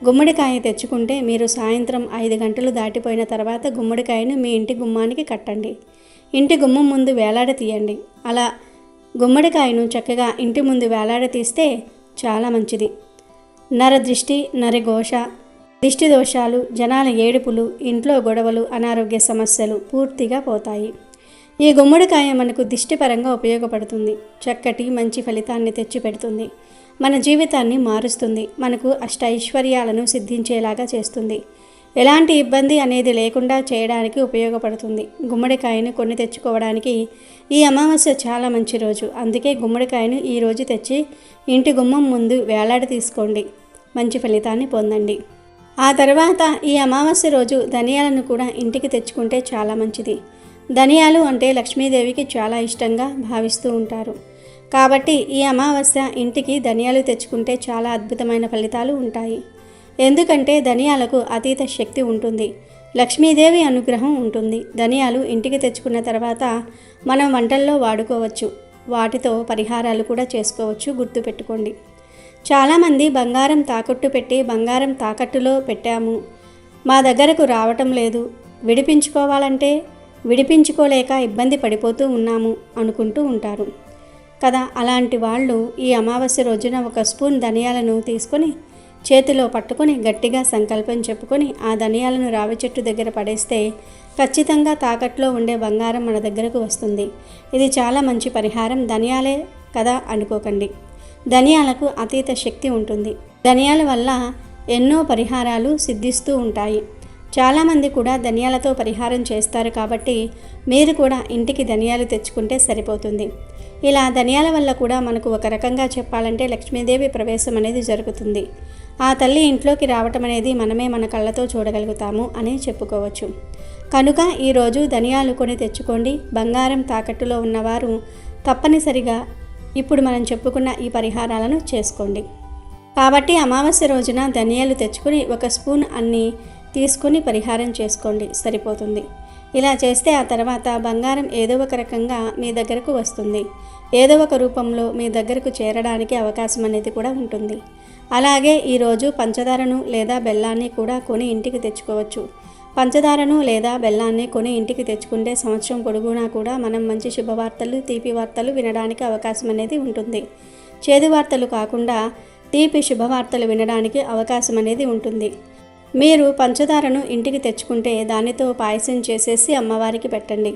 గుమ్మడికాయ తెచ్చుకుంటే మీరు సాయంత్రం 5 గంటలు దాటిపోయిన తర్వాత గుమ్మడికాయను మీ ఇంటి గుమ్మానికి కట్టండి. ఇంటి గుమ్మం ముందు వేలాడతీయండి. అలా గుమ్మడికాయను చక్కగా ఇంటి ముందు వేలాడతీస్తే చాలా మంచిది. నరదృష్టి, నరఘోష, దిష్టి దోషాలు, జనాల ఏడుపులు, ఇంట్లో గొడవలు, అనారోగ్య సమస్యలు పూర్తిగా పోతాయి. ఈ గుమ్మడికాయ మనకు దిష్టిపరంగా ఉపయోగపడుతుంది. చక్కటి మంచి ఫలితాన్ని తెచ్చిపెడుతుంది. మన జీవితాన్ని మారుస్తుంది. మనకు అష్టైశ్వర్యాలను సిద్ధించేలాగా చేస్తుంది. ఎలాంటి ఇబ్బంది అనేది లేకుండా చేయడానికి ఉపయోగపడుతుంది. గుమ్మడికాయను కొన్ని తెచ్చుకోవడానికి ఈ అమావాస్య చాలా మంచి రోజు. అందుకే గుమ్మడికాయను ఈరోజు తెచ్చి ఇంటి గుమ్మం ముందు వేలాడి తీసుకోండి. మంచి ఫలితాన్ని పొందండి. ఆ తర్వాత ఈ అమావాస్య రోజు ధనియాలను కూడా ఇంటికి తెచ్చుకుంటే చాలా మంచిది. ధనియాలు అంటే లక్ష్మీదేవికి చాలా ఇష్టంగా భావిస్తూ ఉంటారు. కాబట్టి ఈ అమావాస్య ఇంటికి ధనియాలు తెచ్చుకుంటే చాలా అద్భుతమైన ఫలితాలు ఉంటాయి. ఎందుకంటే ధనియాలకు అతీత శక్తి ఉంటుంది. లక్ష్మీదేవి అనుగ్రహం ఉంటుంది. ధనియాలు ఇంటికి తెచ్చుకున్న తర్వాత మనం వంటల్లో వాడుకోవచ్చు. వాటితో పరిహారాలు కూడా చేసుకోవచ్చు. గుర్తుపెట్టుకోండి. చాలామంది బంగారం తాకట్టు పెట్టి బంగారం తాకట్టులో పెట్టాము, మా దగ్గరకు రావటం లేదు, విడిపించుకోవాలంటే విడిపించుకోలేక ఇబ్బంది పడిపోతూ ఉన్నాము అనుకుంటూ ఉంటారు కదా. అలాంటి వాళ్ళు ఈ అమావాస్య రోజున ఒక స్పూన్ ధనియాలను తీసుకొని చేతిలో పట్టుకొని గట్టిగా సంకల్పం చెప్పుకొని ఆ ధనియాలను రావి చెట్టు దగ్గర పడేస్తే ఖచ్చితంగా తాకట్లో ఉండే బంగారం మన దగ్గరకు వస్తుంది. ఇది చాలా మంచి పరిహారం. ధనియాలే కదా అనుకోకండి. ధనియాలకు అతీత శక్తి ఉంటుంది. ధనియాల వల్ల ఎన్నో పరిహారాలు సిద్ధిస్తూ ఉంటాయి. చాలామంది కూడా ధనియాలతో పరిహారం చేస్తారు. కాబట్టి మీరు కూడా ఇంటికి ధనియాలు తెచ్చుకుంటే సరిపోతుంది. ఇలా ధనియాల వల్ల కూడా మనకు ఒక రకంగా చెప్పాలంటే లక్ష్మీదేవి ప్రవేశం అనేది జరుగుతుంది. ఆ తల్లి ఇంట్లోకి రావటం అనేది మనమే మన కళ్ళతో చూడగలుగుతాము అని చెప్పుకోవచ్చు. కనుక ఈరోజు ధనియాలు కొని తెచ్చుకోండి. బంగారం తాకట్టులో ఉన్నవారు తప్పనిసరిగా ఇప్పుడు మనం చెప్పుకున్న ఈ పరిహారాలను చేసుకోండి. కాబట్టి అమావాస్య రోజున ధనియాలు తెచ్చుకొని ఒక స్పూన్ అన్ని తీసుకొని పరిహారం చేసుకోండి, సరిపోతుంది. ఇలా చేస్తే ఆ తర్వాత బంగారం ఏదో ఒక రకంగా మీ దగ్గరకు వస్తుంది. ఏదో ఒక రూపంలో మీ దగ్గరకు చేరడానికి అవకాశం అనేది కూడా ఉంటుంది. అలాగే ఈరోజు పంచదారను లేదా బెల్లాన్ని కూడా కొని ఇంటికి తెచ్చుకోవచ్చు. పంచదారను లేదా బెల్లాన్ని కొని ఇంటికి తెచ్చుకుంటే సంవత్సరం పొడుగునా కూడా మనం మంచి శుభవార్తలు, తీపి వార్తలు వినడానికి అవకాశం అనేది ఉంటుంది. చేదు వార్తలు కాకుండా తీపి శుభవార్తలు వినడానికి అవకాశం అనేది ఉంటుంది. మీరు పంచదారను ఇంటికి తెచ్చుకుంటే దానితో పాయసం చేసేసి అమ్మవారికి పెట్టండి.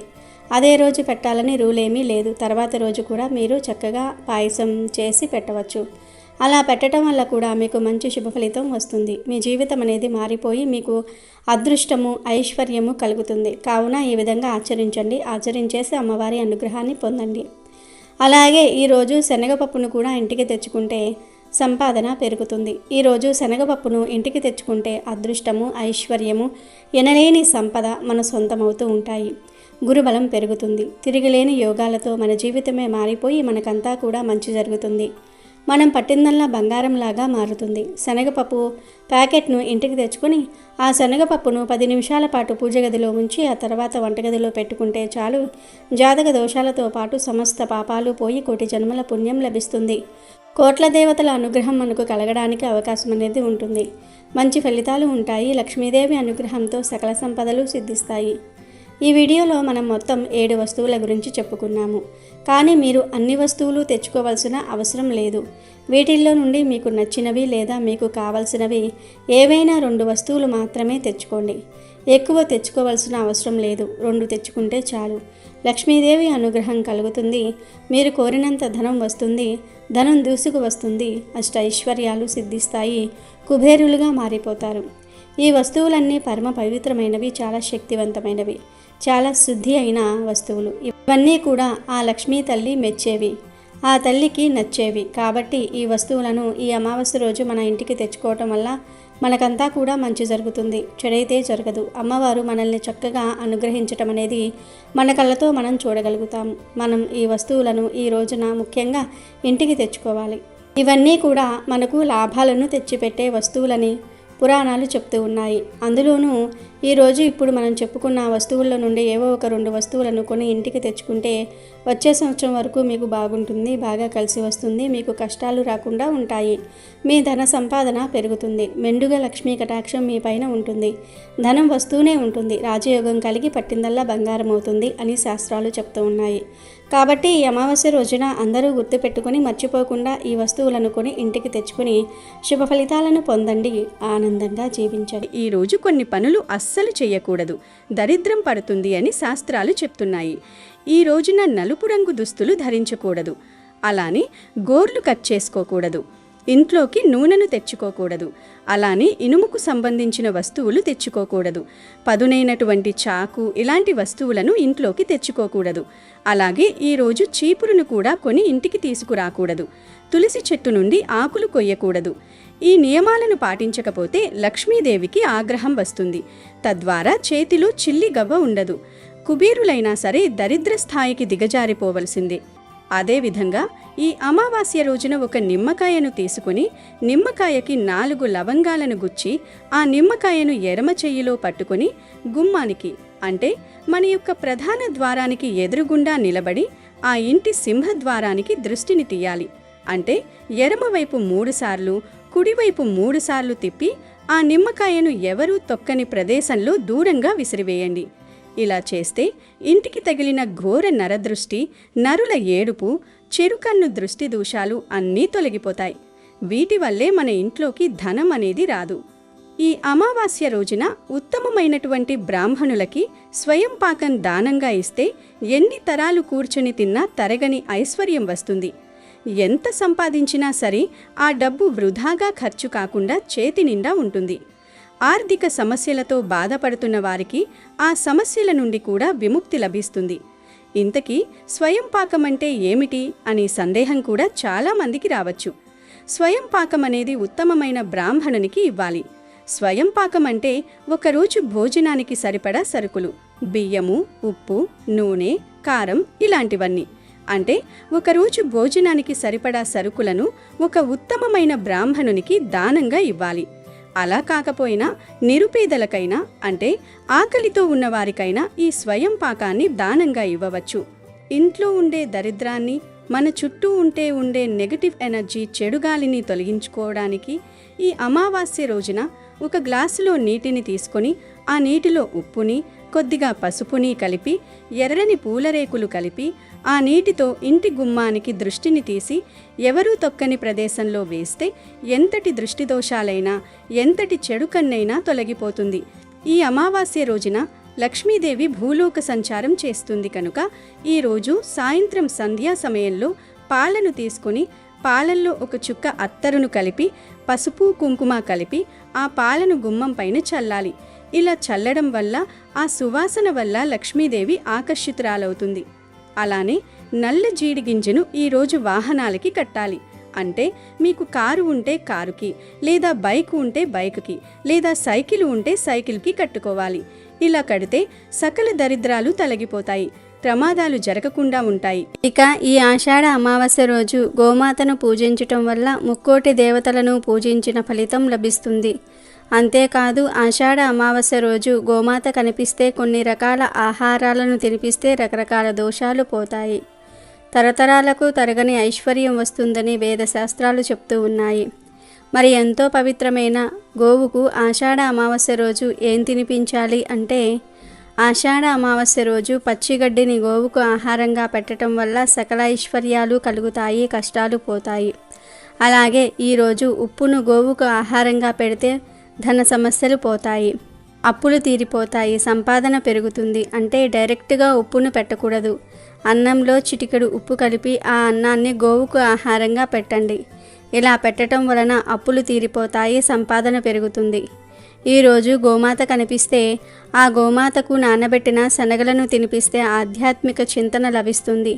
అదే రోజు పెట్టాలని రూల్ ఏమీ లేదు. తర్వాత రోజు కూడా మీరు చక్కగా పాయసం చేసి పెట్టవచ్చు. అలా పెట్టడం వల్ల కూడా మీకు మంచి శుభ ఫలితం వస్తుంది. మీ జీవితం అనేది మారిపోయి మీకు అదృష్టము, ఐశ్వర్యము కలుగుతుంది. కావున ఈ విధంగా ఆచరించండి. ఆచరించేసి అమ్మవారి అనుగ్రహాన్ని పొందండి. అలాగే ఈరోజు శనగపప్పును కూడా ఇంటికి తెచ్చుకుంటే సంపాదన పెరుగుతుంది. ఈరోజు శనగపప్పును ఇంటికి తెచ్చుకుంటే అదృష్టము, ఐశ్వర్యము, ఎనలేని సంపద మన సొంతమవుతూ ఉంటాయి. గురుబలం పెరుగుతుంది. తిరిగిలేని యోగాలతో మన జీవితమే మారిపోయి మనకంతా కూడా మంచి జరుగుతుంది. మనం పట్టిందల్లా బంగారంలాగా మారుతుంది. శనగపప్పు ప్యాకెట్ను ఇంటికి తెచ్చుకొని ఆ శనగపప్పును 10 నిమిషాల పాటు పూజ గదిలో ఉంచి ఆ తర్వాత వంటగదిలో పెట్టుకుంటే చాలు. జాతక దోషాలతో పాటు సమస్త పాపాలు పోయి కోటి జన్మల పుణ్యం లభిస్తుంది. కోట్ల దేవతల అనుగ్రహం మనకు కలగడానికి అవకాశం అనేది ఉంటుంది. మంచి ఫలితాలు ఉంటాయి. లక్ష్మీదేవి అనుగ్రహంతో సకల సంపదలు సిద్ధిస్తాయి. ఈ వీడియోలో మనం మొత్తం 7 వస్తువుల గురించి చెప్పుకున్నాము. కానీ మీరు అన్ని వస్తువులు తెచ్చుకోవాల్సిన అవసరం లేదు. వీటిల్లో నుండి మీకు నచ్చినవి లేదా మీకు కావలసినవి ఏవైనా 2 వస్తువులు మాత్రమే తెచ్చుకోండి. ఎక్కువ తెచ్చుకోవాల్సిన అవసరం లేదు. 2 తెచ్చుకుంటే చాలు. లక్ష్మీదేవి అనుగ్రహం కలుగుతుంది. మీరు కోరినంత ధనం వస్తుంది. ధనం దూసుకు వస్తుంది. అష్టైశ్వర్యాలు సిద్ధిస్తాయి. కుబేరులుగా మారిపోతారు. ఈ వస్తువులన్నీ పరమ పవిత్రమైనవి, చాలా శక్తివంతమైనవి, చాలా శుద్ధి అయిన వస్తువులు. ఇవన్నీ కూడా ఆ లక్ష్మీ తల్లి మెచ్చేవి, ఆ తల్లికి నచ్చేవి. కాబట్టి ఈ వస్తువులను ఈ అమావాస్య రోజు మన ఇంటికి తెచ్చుకోవటం వల్ల మనకంతా కూడా మంచి జరుగుతుంది. చెడైతే జరగదు. అమ్మవారు మనల్ని చక్కగా అనుగ్రహించటం అనేది మన కళ్ళతో మనం చూడగలుగుతాము. మనం ఈ వస్తువులను ఈ రోజున ముఖ్యంగా ఇంటికి తెచ్చుకోవాలి. ఇవన్నీ కూడా మనకు లాభాలను తెచ్చిపెట్టే వస్తువులని పురాణాలు చెప్తూ ఉన్నాయి. అందులోనూ ఈరోజు ఇప్పుడు మనం చెప్పుకున్న వస్తువుల్లో నుండి ఏవో ఒక 2 వస్తువులను కొని ఇంటికి తెచ్చుకుంటే వచ్చే సంవత్సరం వరకు మీకు బాగుంటుంది, బాగా కలిసి వస్తుంది. మీకు కష్టాలు రాకుండా ఉంటాయి. మీ ధన సంపాదన పెరుగుతుంది. మెండుగా లక్ష్మీ కటాక్షం మీ పైన ఉంటుంది. ధనం వస్తూనే ఉంటుంది. రాజయోగం కలిగి పట్టిందల్లా బంగారం అవుతుంది అని శాస్త్రాలు చెప్తూ ఉన్నాయి. కాబట్టి ఈ అమావాస్య రోజున అందరూ గుర్తుపెట్టుకుని మర్చిపోకుండా ఈ వస్తువులను కొని ఇంటికి తెచ్చుకుని శుభ ఫలితాలను పొందండి. ఆనందంగా జీవించండి. ఈ రోజు కొన్ని పనులు అస్సలు చేయకూడదు. దరిద్రం పడుతుంది అని శాస్త్రాలు చెప్తున్నాయి. ఈ రోజున నలుపు రంగు దుస్తులు ధరించకూడదు. అలానే గోర్లు కట్ చేసుకోకూడదు. ఇంట్లోకి నూనెను తెచ్చుకోకూడదు. అలానే ఇనుముకు సంబంధించిన వస్తువులు తెచ్చుకోకూడదు. పదునైనటువంటి చాకు ఇలాంటి వస్తువులను ఇంట్లోకి తెచ్చుకోకూడదు. అలాగే ఈరోజు చీపురును కూడా కొని ఇంటికి తీసుకురాకూడదు. తులసి చెట్టు నుండి ఆకులు కొయ్యకూడదు. ఈ నియమాలను పాటించకపోతే లక్ష్మీదేవికి ఆగ్రహం వస్తుంది. తద్వారా చేతిలో చిల్లి గవ్వ ఉండదు. కుబేరులైనా సరే దరిద్ర స్థాయికి దిగజారిపోవలసిందే. అదేవిధంగా ఈ అమావాస్య రోజున ఒక నిమ్మకాయను తీసుకుని నిమ్మకాయకి 4 లవంగాలను గుచ్చి ఆ నిమ్మకాయను ఎడమ చెయ్యిలో పట్టుకొని గుమ్మానికి అంటే మన యొక్క ప్రధాన ద్వారానికి ఎదురుగుండా నిలబడి ఆ ఇంటి సింహద్వారానికి దృష్టిని తీయాలి. అంటే ఎడమవైపు 3 సార్లు, కుడివైపు 3 సార్లు తిప్పి ఆ నిమ్మకాయను ఎవరూ తొక్కని ప్రదేశంలో దూరంగా విసిరివేయండి. ఇలా చేస్తే ఇంటికి తగిలిన ఘోర నరదృష్టి, నరుల ఏడుపు, చెరుకన్ను దృష్టి దోషాలు అన్నీ తొలగిపోతాయి. వీటి వల్లే మన ఇంట్లోకి ధనం అనేది రాదు. ఈ అమావాస్య రోజున ఉత్తమమైనటువంటి బ్రాహ్మణులకి స్వయం పాకం దానంగా ఇస్తే ఎన్ని తరాలు కూర్చుని తిన్నా తరగని ఐశ్వర్యం వస్తుంది. ఎంత సంపాదించినా సరే ఆ డబ్బు వృధాగా ఖర్చు కాకుండా చేతి నిండా ఉంటుంది. ఆర్థిక సమస్యలతో బాధపడుతున్న వారికి ఆ సమస్యల నుండి కూడా విముక్తి లభిస్తుంది. ఇంతకీ స్వయం పాకం అంటే ఏమిటి అనే సందేహం కూడా చాలా మందికి రావచ్చు. స్వయం పాకం అనేది ఉత్తమమైన బ్రాహ్మణునికి ఇవ్వాలి. స్వయం పాకం అంటే ఒకరోజు భోజనానికి సరిపడా సరుకులు, బియ్యము, ఉప్పు, నూనె, కారం ఇలాంటివన్నీ. అంటే ఒకరోజు భోజనానికి సరిపడా సరుకులను ఒక ఉత్తమమైన బ్రాహ్మణునికి దానంగా ఇవ్వాలి. అలా కాకపోయినా నిరుపేదలకైనా అంటే ఆకలితో ఉన్నవారికైనా ఈ స్వయం పాకాన్ని దానంగా ఇవ్వవచ్చు. ఇంట్లో ఉండే దరిద్రాన్ని, మన చుట్టూ ఉండే నెగటివ్ ఎనర్జీ, చెడుగాలిని తొలగించుకోవడానికి ఈ అమావాస్య రోజున ఒక గ్లాసులో నీటిని తీసుకొని ఆ నీటిలో ఉప్పుని, కొద్దిగా పసుపుని కలిపి ఎర్రని పూలరేకులు కలిపి ఆ నీటితో ఇంటి గుమ్మానికి దృష్టిని తీసి ఎవరూ తొక్కని ప్రదేశంలో వేస్తే ఎంతటి దృష్టి దోషాలైనా ఎంతటి చెడు కన్నైనా తొలగిపోతుంది. ఈ అమావాస్య రోజున లక్ష్మీదేవి భూలోక సంచారం చేస్తుంది కనుక ఈరోజు సాయంత్రం సంధ్యా సమయంలో పాలను తీసుకొని పాలల్లో ఒక చుక్క అత్తరును కలిపి పసుపు కుంకుమ కలిపి ఆ పాలను గుమ్మం పైన చల్లాలి. ఇలా చల్లడం వల్ల ఆ సువాసన వల్ల లక్ష్మీదేవి ఆకర్షితురాలవుతుంది. అలానే నల్ల జీడి గింజను ఈరోజు వాహనాలకి కట్టాలి. అంటే మీకు కారు ఉంటే కారుకి, లేదా బైక్ ఉంటే బైక్కి, లేదా సైకిల్ ఉంటే సైకిల్కి కట్టుకోవాలి. ఇలా కడితే సకల దరిద్రాలు తొలగిపోతాయి, ప్రమాదాలు జరగకుండా ఉంటాయి. ఇక ఈ ఆషాఢ అమావాస్య రోజు గోమాతను పూజించటం వల్ల ముక్కోటి దేవతలను పూజించిన ఫలితం లభిస్తుంది. అంతేకాదు ఆషాఢ అమావాస్య రోజు గోమాత కనిపిస్తే కొన్ని రకాల ఆహారాలను తినిపిస్తే రకరకాల దోషాలు పోతాయి. తరతరాలకు తరగని ఐశ్వర్యం వస్తుందని వేదశాస్త్రాలు చెప్తూ ఉన్నాయి. మరి ఎంతో పవిత్రమైన గోవుకు ఆషాఢ అమావాస్య రోజు ఏం తినిపించాలి అంటే, ఆషాఢ అమావాస్య రోజు పచ్చిగడ్డిని గోవుకు ఆహారంగా పెట్టడం వల్ల సకల ఐశ్వర్యాలు కలుగుతాయి, కష్టాలు పోతాయి. అలాగే ఈరోజు ఉప్పును గోవుకు ఆహారంగా పెడితే ధన సమస్యలు పోతాయి, అప్పులు తీరిపోతాయి, సంపాదన పెరుగుతుంది. అంటే డైరెక్ట్గా ఉప్పును పెట్టకూడదు. అన్నంలో చిటికెడు ఉప్పు కలిపి ఆ అన్నాన్ని గోవుకు ఆహారంగా పెట్టండి. ఇలా పెట్టడం వలన అప్పులు తీరిపోతాయి, సంపాదన పెరుగుతుంది. ఈరోజు గోమాత కనిపిస్తే ఆ గోమాతకు నానబెట్టిన శనగలను తినిపిస్తే ఆధ్యాత్మిక చింతన లభిస్తుంది,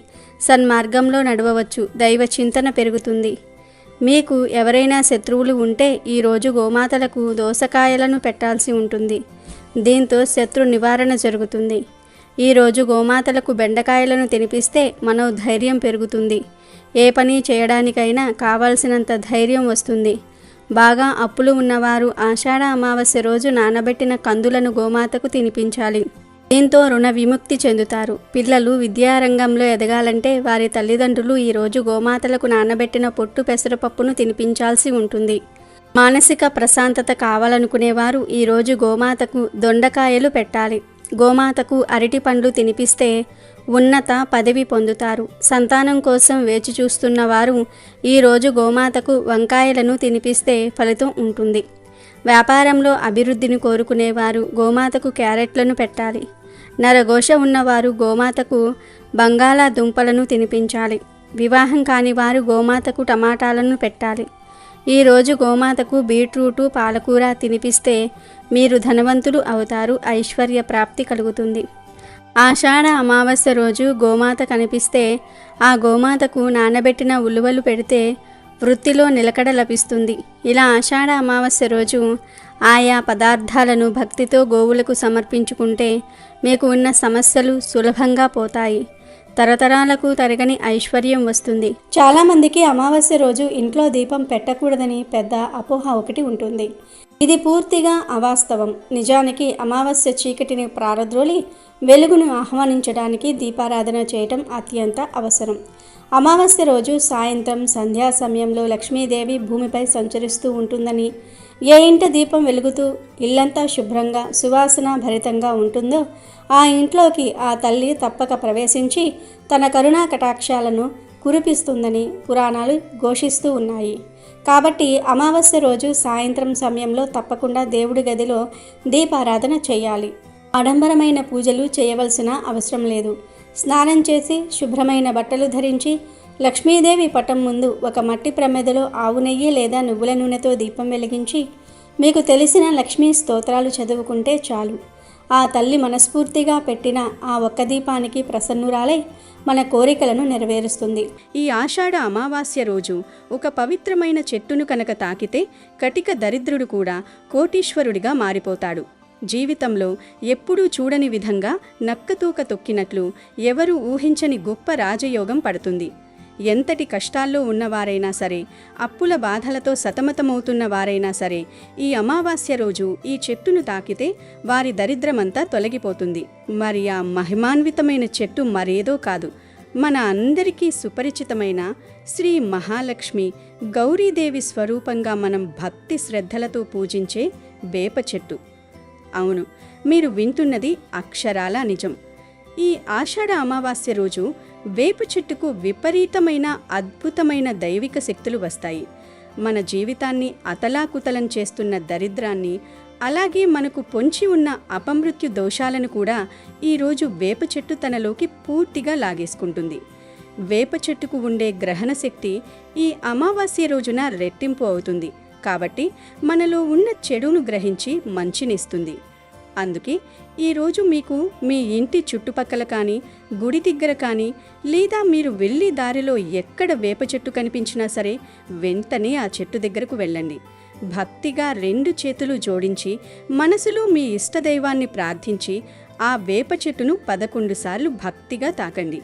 సన్మార్గంలో నడవవచ్చు, దైవ చింతన పెరుగుతుంది. మీకు ఎవరైనా శత్రువులు ఉంటే ఈరోజు గోమాతలకు దోసకాయలను పెట్టాల్సి ఉంటుంది. దీంతో శత్రు నివారణ జరుగుతుంది. ఈరోజు గోమాతలకు బెండకాయలను తినిపిస్తే మనోధైర్యం పెరుగుతుంది. ఏ పని చేయడానికైనా కావాల్సినంత ధైర్యం వస్తుంది. బాగా అప్పులు ఉన్నవారు ఆషాఢ అమావాస్య రోజు నానబెట్టిన కందులను గోమాతకు తినిపించాలి. దీంతో రుణ విముక్తి చెందుతారు. పిల్లలు విద్యారంగంలో ఎదగాలంటే వారి తల్లిదండ్రులు ఈరోజు గోమాతలకు నానబెట్టిన పొట్టు పెసరపప్పును తినిపించాల్సి ఉంటుంది. మానసిక ప్రశాంతత కావాలనుకునేవారు ఈరోజు గోమాతకు దొండకాయలు పెట్టాలి. గోమాతకు అరటి పండ్లు తినిపిస్తే ఉన్నత పదవి పొందుతారు. సంతానం కోసం వేచి చూస్తున్న వారు ఈరోజు గోమాతకు వంకాయలను తినిపిస్తే ఫలితం ఉంటుంది. వ్యాపారంలో అభివృద్ధిని కోరుకునేవారు గోమాతకు క్యారెట్లను పెట్టాలి. నరఘోష ఉన్నవారు గోమాతకు బంగాళాదుంపలను తినిపించాలి. వివాహం కాని వారు గోమాతకు టమాటాలను పెట్టాలి. ఈరోజు గోమాతకు బీట్రూటు, పాలకూర తినిపిస్తే మీరు ధనవంతులు అవుతారు, ఐశ్వర్య ప్రాప్తి కలుగుతుంది. ఆషాఢ అమావాస్య రోజు గోమాత కనిపిస్తే ఆ గోమాతకు నానబెట్టిన ఉలువలు పెడితే వృత్తిలో నిలకడ లభిస్తుంది. ఇలా ఆషాఢ అమావాస్య రోజు ఆయా పదార్థాలను భక్తితో గోవులకు సమర్పించుకుంటే మీకు ఉన్న సమస్యలు సులభంగా పోతాయి, తరతరాలకు తరగని ఐశ్వర్యం వస్తుంది. చాలామందికి అమావాస్య రోజు ఇంట్లో దీపం పెట్టకూడదని పెద్ద అపోహ ఒకటి ఉంటుంది. ఇది పూర్తిగా అవాస్తవం. నిజానికి అమావాస్య చీకటిని ప్రారద్రోలి వెలుగును ఆహ్వానించడానికి దీపారాధన చేయటం అత్యంత అవసరం. అమావాస్య రోజు సాయంత్రం సంధ్యా సమయంలో లక్ష్మీదేవి భూమిపై సంచరిస్తూ ఉంటుందని, ఏ ఇంట దీపం వెలుగుతూ ఇల్లంతా శుభ్రంగా సువాసన భరితంగా ఉంటుందో ఆ ఇంట్లోకి ఆ తల్లి తప్పక ప్రవేశించి తన కరుణా కటాక్షాలను కురిపిస్తుందని పురాణాలు ఘోషిస్తూ ఉన్నాయి. కాబట్టి అమావాస్య రోజు సాయంత్రం సమయంలో తప్పకుండా దేవుడి గదిలో దీపారాధన చేయాలి. ఆడంబరమైన పూజలు చేయవలసిన అవసరం లేదు. స్నానం చేసి శుభ్రమైన బట్టలు ధరించి లక్ష్మీదేవి పటం ముందు ఒక మట్టి ప్రమిదలో ఆవు నెయ్యి లేదా నువ్వుల నూనెతో దీపం వెలిగించి మీకు తెలిసిన లక్ష్మీ స్తోత్రాలు చదువుకుంటే చాలు. ఆ తల్లి మనస్ఫూర్తిగా పెట్టిన ఆ ఒక్క దీపానికి ప్రసన్నురాలై మన కోరికలను నెరవేరుస్తుంది. ఈ ఆషాఢ అమావాస్య రోజు ఒక పవిత్రమైన చెట్టును కనుక తాకితే కటిక దరిద్రుడు కూడా కోటీశ్వరుడిగా మారిపోతాడు. జీవితంలో ఎప్పుడూ చూడని విధంగా నక్కతూక తొక్కినట్లు ఎవరూ ఊహించని గొప్ప రాజయోగం పడుతుంది. ఎంతటి కష్టాల్లో ఉన్నవారైనా సరే, అప్పుల బాధలతో సతమతమవుతున్న వారైనా సరే, ఈ అమావాస్య రోజు ఈ చెట్టును తాకితే వారి దరిద్రమంతా తొలగిపోతుంది. మరి ఆ మహిమాన్వితమైన చెట్టు మరేదో కాదు, మన అందరికీ సుపరిచితమైన శ్రీ మహాలక్ష్మి గౌరీదేవి స్వరూపంగా మనం భక్తి శ్రద్ధలతో పూజించే వేప చెట్టు. అవును, మీరు వింటున్నది అక్షరాల నిజం. ఈ ఆషాఢ అమావాస్య రోజు వేప చెట్టుకు విపరీతమైన అద్భుతమైన దైవిక శక్తులు వస్తాయి. మన జీవితాన్ని అతలాకుతలం చేస్తున్న దరిద్రాన్ని, అలాగే మనకు పొంచి ఉన్న అపమృత్యు దోషాలను కూడా ఈరోజు వేప చెట్టు తనలోకి పూర్తిగా లాగేసుకుంటుంది. వేప చెట్టుకు ఉండే గ్రహణ శక్తి ఈ అమావాస్య రోజున రెట్టింపు అవుతుంది. కాబట్టి మనలో ఉన్న చెడును గ్రహించి మంచినిస్తుంది. అందుకే ఈరోజు మీకు మీ ఇంటి చుట్టుపక్కల కానీ, గుడి దగ్గర కానీ, లేదా మీరు వెళ్ళే దారిలో ఎక్కడ వేప చెట్టు కనిపించినా సరే వెంటనే ఆ చెట్టు దగ్గరకు వెళ్ళండి. భక్తిగా 2 చేతులు జోడించి మనసులో మీ ఇష్టదైవాన్ని ప్రార్థించి ఆ వేప చెట్టును 11 సార్లు భక్తిగా తాకండి.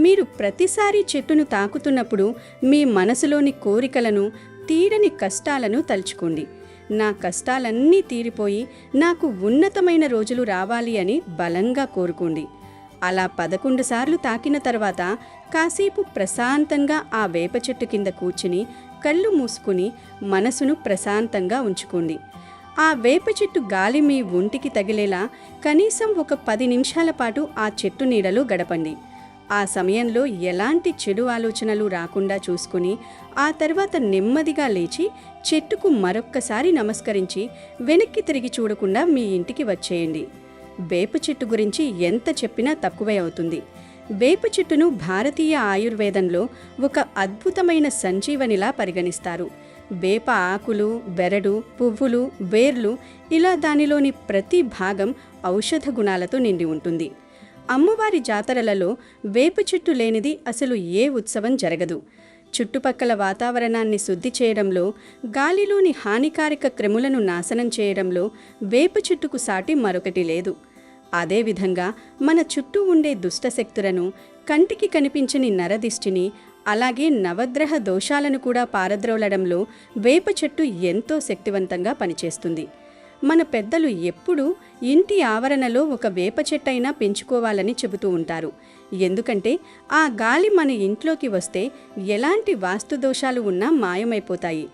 మీరు ప్రతిసారి చెట్టును తాకుతున్నప్పుడు మీ మనసులోని కోరికలను, తీరని కష్టాలను తలుచుకోండి. నా కష్టాలన్నీ తీరిపోయి నాకు ఉన్నతమైన రోజులు రావాలి అని బలంగా కోరుకోండి. అలా 11 సార్లు తాకిన తర్వాత కాసేపు ప్రశాంతంగా ఆ వేప చెట్టు కింద కూర్చుని కళ్ళు మూసుకుని మనసును ప్రశాంతంగా ఉంచుకోండి. ఆ వేప చెట్టు గాలి మీ ఒంటికి తగిలేలా కనీసం ఒక 10 నిమిషాల పాటు ఆ చెట్టు నీడలో గడపండి. ఆ సమయంలో ఎలాంటి చెడు ఆలోచనలు రాకుండా చూసుకుని ఆ తర్వాత నెమ్మదిగా లేచి చెట్టుకు మరొక్కసారి నమస్కరించి వెనక్కి తిరిగి చూడకుండా మీ ఇంటికి వచ్చేయండి. వేప చెట్టు గురించి ఎంత చెప్పినా తక్కువే అవుతుంది. వేప చెట్టును భారతీయ ఆయుర్వేదంలో ఒక అద్భుతమైన సంజీవనిలా పరిగణిస్తారు. వేప ఆకులు, బెరడు, పువ్వులు, వేర్లు ఇలా దానిలోని ప్రతి భాగం ఔషధ గుణాలతో నిండి ఉంటుంది. అమ్మవారి జాతరలలో వేప చెట్టు లేనిది అసలు ఏ ఉత్సవం జరగదు. చుట్టుపక్కల వాతావరణాన్ని శుద్ధి చేయడంలో, గాలిలోని హానికారక క్రిములను నాశనం చేయడంలో వేప చెట్టుకు సాటి మరొకటి లేదు. అదేవిధంగా మన చుట్టూ ఉండే దుష్టశక్తులను, కంటికి కనిపించని నరదిష్టిని, అలాగే నవగ్రహ దోషాలను కూడా పారద్రోలడంలో వేప చెట్టు ఎంతో శక్తివంతంగా పనిచేస్తుంది. మన పెద్దలు ఎప్పుడూ ఇంటి ఆవరణలో ఒక వేప చెట్టైనా పెంచుకోవాలని చెబుతూ ఉంటారు. ఎందుకంటే ఆ గాలి మన ఇంట్లోకి వస్తే ఎలాంటి వాస్తు దోషాలు ఉన్నా మాయమైపోతాయి.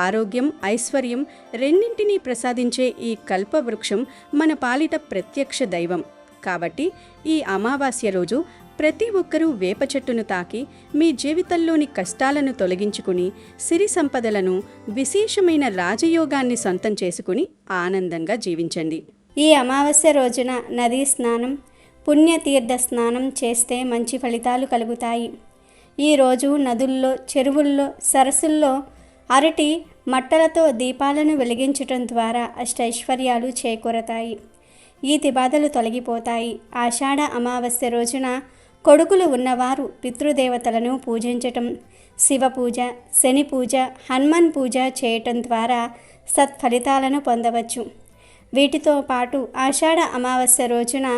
ఆరోగ్యం, ఐశ్వర్యం రెండింటినీ ప్రసాదించే ఈ కల్పవృక్షం మన పాలిట ప్రత్యక్ష దైవం. కాబట్టి ఈ అమావాస్య రోజు ప్రతి ఒక్కరూ వేప చెట్టును తాకి మీ జీవితంలోని కష్టాలను తొలగించుకుని సిరి సంపదలను, విశేషమైన రాజయోగాన్ని సొంతం చేసుకుని ఆనందంగా జీవించండి. ఈ అమావాస్య రోజున నదీ స్నానం, పుణ్యతీర్థ స్నానం చేస్తే మంచి ఫలితాలు కలుగుతాయి. ఈరోజు నదుల్లో, చెరువుల్లో, సరస్సుల్లో అరటి మట్టలతో దీపాలను వెలిగించటం ద్వారా అష్టైశ్వర్యాలు చేకూరతాయి. ఈతి బాధలు తొలగిపోతాయి. ఆషాఢ అమావాస్య రోజున కొడుకులు ఉన్నవారు పితృదేవతలను పూజించటం, శివ పూజ, శని పూజ, హనుమాన్ పూజ చేయటం ద్వారా సత్ఫలితాలను పొందవచ్చు. వీటితో పాటు ఆషాఢ అమావాస్య రోజున